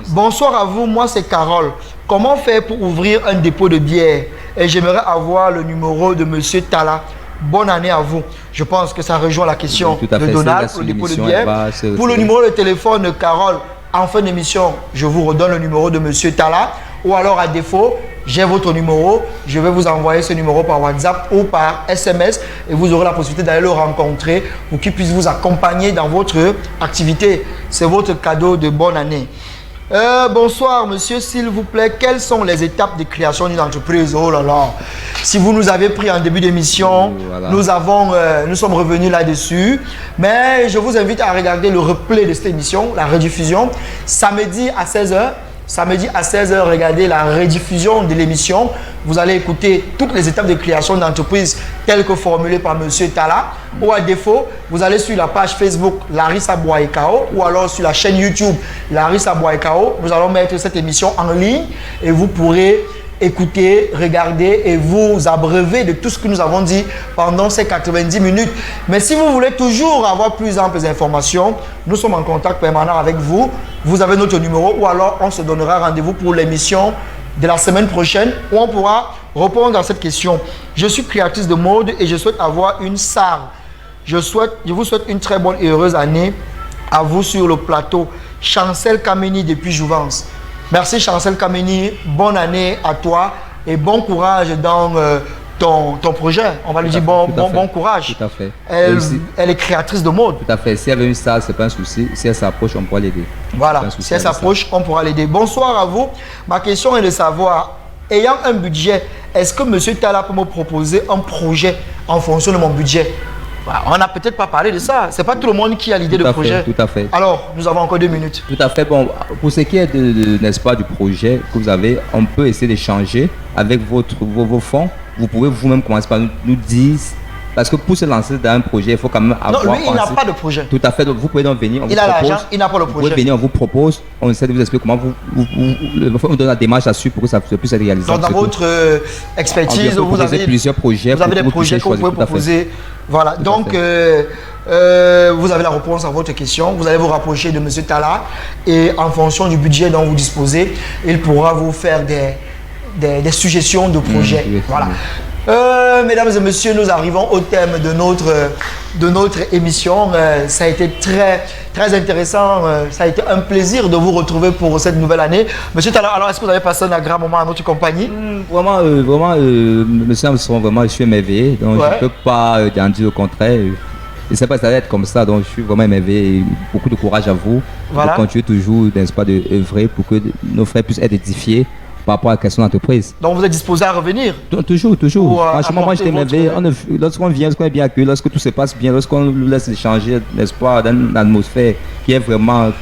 Bonsoir à vous, moi c'est Carole. Comment faire pour ouvrir un dépôt de bière? Et j'aimerais avoir le numéro de M. Tala. Bonne année à vous. Je pense que ça rejoint la question de Donald pour le dépôt de bière. Pour le numéro de téléphone, Carole, en fin d'émission, je vous redonne le numéro de M. Tala. Ou alors, à défaut, j'ai votre numéro, je vais vous envoyer ce numéro par WhatsApp ou par SMS et vous aurez la possibilité d'aller le rencontrer pour qu'il puisse vous accompagner dans votre activité. C'est votre cadeau de bonne année. Bonsoir monsieur, s'il vous plaît, quelles sont les étapes de création d'une entreprise? Oh là là, si vous nous avez pris en début d'émission, voilà. Nous sommes revenus là-dessus, mais je vous invite à regarder le replay de cette émission, la rediffusion, samedi à 16h. Samedi à 16h, regardez la rediffusion de l'émission. Vous allez écouter toutes les étapes de création d'entreprise telles que formulées par M. Talla. Ou à défaut, vous allez sur la page Facebook Larissa Boaekao ou alors sur la chaîne YouTube Larissa Boaekao. Nous allons mettre cette émission en ligne et vous pourrez écouter, regarder et vous abreuver de tout ce que nous avons dit pendant ces 90 minutes. Mais si vous voulez toujours avoir plus amples informations, nous sommes en contact permanent avec vous. Vous avez notre numéro ou alors on se donnera rendez-vous pour l'émission de la semaine prochaine où on pourra répondre à cette question. Je suis créatrice de mode et je souhaite avoir une SAR. Je vous souhaite une très bonne et heureuse année à vous sur le plateau. Chancel Kameni depuis Jouvence. Merci Chancel Kameni, bonne année à toi et bon courage dans ton projet. On va lui dire bon courage. Tout à fait. Elle est créatrice de mode. Tout à fait. Si elle veut une salle, ce n'est pas un souci. Si elle s'approche, on pourra l'aider. Voilà. Si elle s'approche, on pourra l'aider. Bonsoir à vous. Ma question est de savoir, ayant un budget, est-ce que M. Talla peut me proposer un projet en fonction de mon budget? On n'a peut-être pas parlé de ça. Ce n'est pas tout le monde qui a l'idée de projet. Tout à fait. Alors, nous avons encore 2 minutes. Tout à fait. Bon, pour ce qui est n'est-ce pas, du projet que vous avez, on peut essayer d'échanger avec vos fonds. Vous pouvez vous-même commencer par nous dire, parce que pour se lancer dans un projet, il faut quand même avoir... Non, lui, il n'a pas de projet. Tout à fait. Donc, vous pouvez donc venir, il a l'argent, il n'a pas le projet. Vous pouvez venir, on vous propose, on essaie de vous expliquer comment on donne la démarche à suivre pour que ça puisse être réalisé. Donc, dans votre expertise, vous avez plusieurs projets. Vous avez des projets que vous pouvez proposer. Voilà. Donc, vous avez la réponse à votre question. Vous allez vous rapprocher de M. Talla et en fonction du budget dont vous disposez, il pourra vous faire des suggestions de projets. Voilà. Mesdames et messieurs, nous arrivons au thème de notre émission. Ça a été très intéressant. Ça a été un plaisir de vous retrouver pour cette nouvelle année. Monsieur Talla, alors est-ce que vous avez passé un agréable moment à notre compagnie? Vraiment, monsieur Armstrong, vraiment, je suis émerveillé. Donc, je ne peux pas en dire le contraire. Je ne sais pas si ça va être comme ça. Donc, je suis vraiment émerveillé. Beaucoup de courage à vous. Voilà. De continuer toujours, n'est-ce pas, d'œuvrer pour que nos frères puissent être édifiés par rapport à la question d'entreprise. Donc vous êtes disposé à revenir? Toujours. Franchement, moi j'étais émerveillé. Lorsqu'on vient, lorsqu'on est bien accueilli, lorsque tout se passe bien, lorsqu'on nous laisse échanger, n'est-ce pas, dans une atmosphère qui est vraiment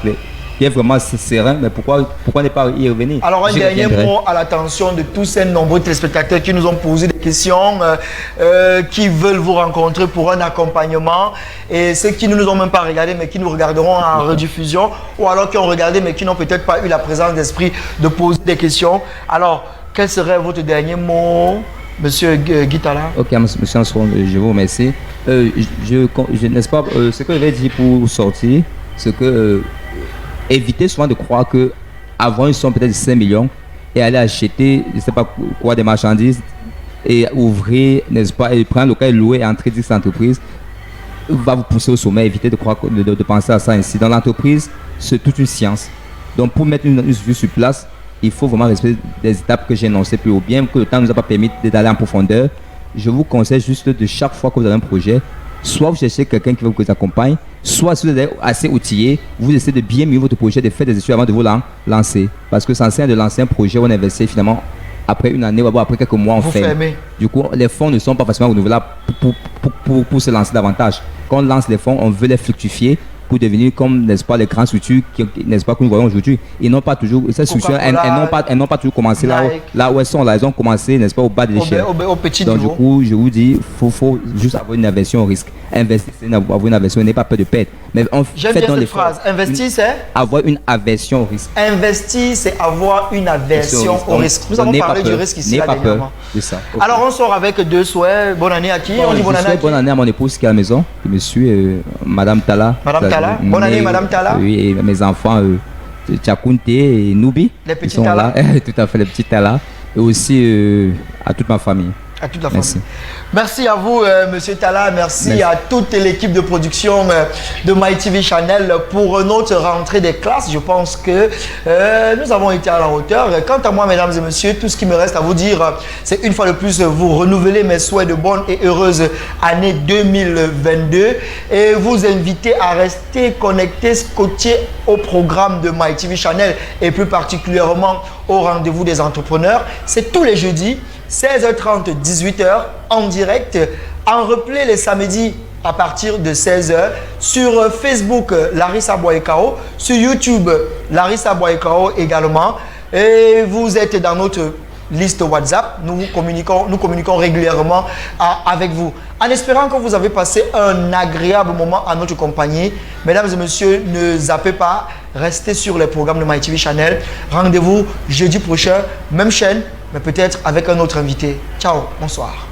serein, mais pourquoi ne pas y revenir? Alors un dernier mot à l'attention de tous ces nombreux téléspectateurs qui nous ont posé des questions, qui veulent vous rencontrer pour un accompagnement, et ceux qui ne nous ont même pas regardé mais qui nous regarderont en rediffusion, ou alors qui ont regardé mais qui n'ont peut-être pas eu la présence d'esprit de poser des questions. Alors, quel serait votre dernier mot, Monsieur Guy Talla? Ok, Monsieur Armstrong, je vous remercie. N'est-ce pas, ce que je vais dire pour sortir, c'est que évitez souvent de croire que avoir une somme peut-être de 5 millions et aller acheter, je ne sais pas quoi, des marchandises et ouvrir, n'est-ce pas, et prendre le local, louer et entrer dans cette entreprise va vous pousser au sommet. Évitez de croire, de penser à ça ainsi. Dans l'entreprise, c'est toute une science. Donc pour mettre une vue sur place, il faut vraiment respecter des étapes que j'ai énoncées plus haut. Bien que le temps ne nous a pas permis d'aller en profondeur, je vous conseille juste de chaque fois que vous avez un projet, soit vous cherchez quelqu'un qui vous accompagne, soit si vous êtes assez outillé, vous essayez de bien mieux votre projet, de faire des études avant de vous lancer. Parce que c'est ancien de lancer un projet, on investit finalement après une année, ou après quelques mois, on ferme. Du coup, les fonds ne sont pas forcément renouvelables pour se lancer davantage. Quand on lance les fonds, on veut les fructifier pour devenir comme, n'est-ce pas, les grandes structures, n'est-ce pas, que nous voyons aujourd'hui. Ils n'ont pas toujours, ces structures, elles n'ont pas toujours commencé là où elles sont. Là, elles ont commencé, n'est-ce pas, au bas de l'échelle. Au petit Donc, niveau. du coup, je vous dis, il faut juste avoir une aversion au risque. Investir, c'est avoir une aversion, n'ayez pas peur de perdre. Mais j'aime bien cette phrase. Investir, c'est avoir une aversion au risque. Investir, c'est avoir une aversion au risque. Nous avons parlé du risque ici. N'ayez pas peur de ça. Okay. Alors, on sort avec 2 souhaits. Bonne année à qui? On dit bonne année à qui? Bonne année à mon épouse qui est à la maison, qui me suit, Madame Talla. Madame Talla. Bonne année, Madame Talla. Oui, et mes enfants, Tchakounte et Noubi. Les petits Talla. Tout à fait, les petits Talla. Et aussi à toute ma famille. À toute la famille. Merci à vous, Monsieur Talla. Merci à toute l'équipe de production de MyTV Channel pour notre rentrée des classes. Je pense que nous avons été à la hauteur. Quant à moi, mesdames et messieurs, tout ce qui me reste à vous dire, c'est une fois de plus vous renouveler mes souhaits de bonne et heureuse année 2022 et vous inviter à rester connectés, scotchés au programme de MyTV Channel et plus particulièrement au rendez-vous des entrepreneurs. C'est tous les jeudis. 16h30, 18h en direct, en replay les samedis à partir de 16h sur Facebook Larissa Boyekao, sur YouTube Larissa Boyekao également. Et vous êtes dans notre liste WhatsApp, nous communiquons régulièrement avec vous. En espérant que vous avez passé un agréable moment en notre compagnie, mesdames et messieurs, ne zappez pas, restez sur les programmes de MyTV Channel. Rendez-vous jeudi prochain, même chaîne, mais peut-être avec un autre invité. Ciao, bonsoir.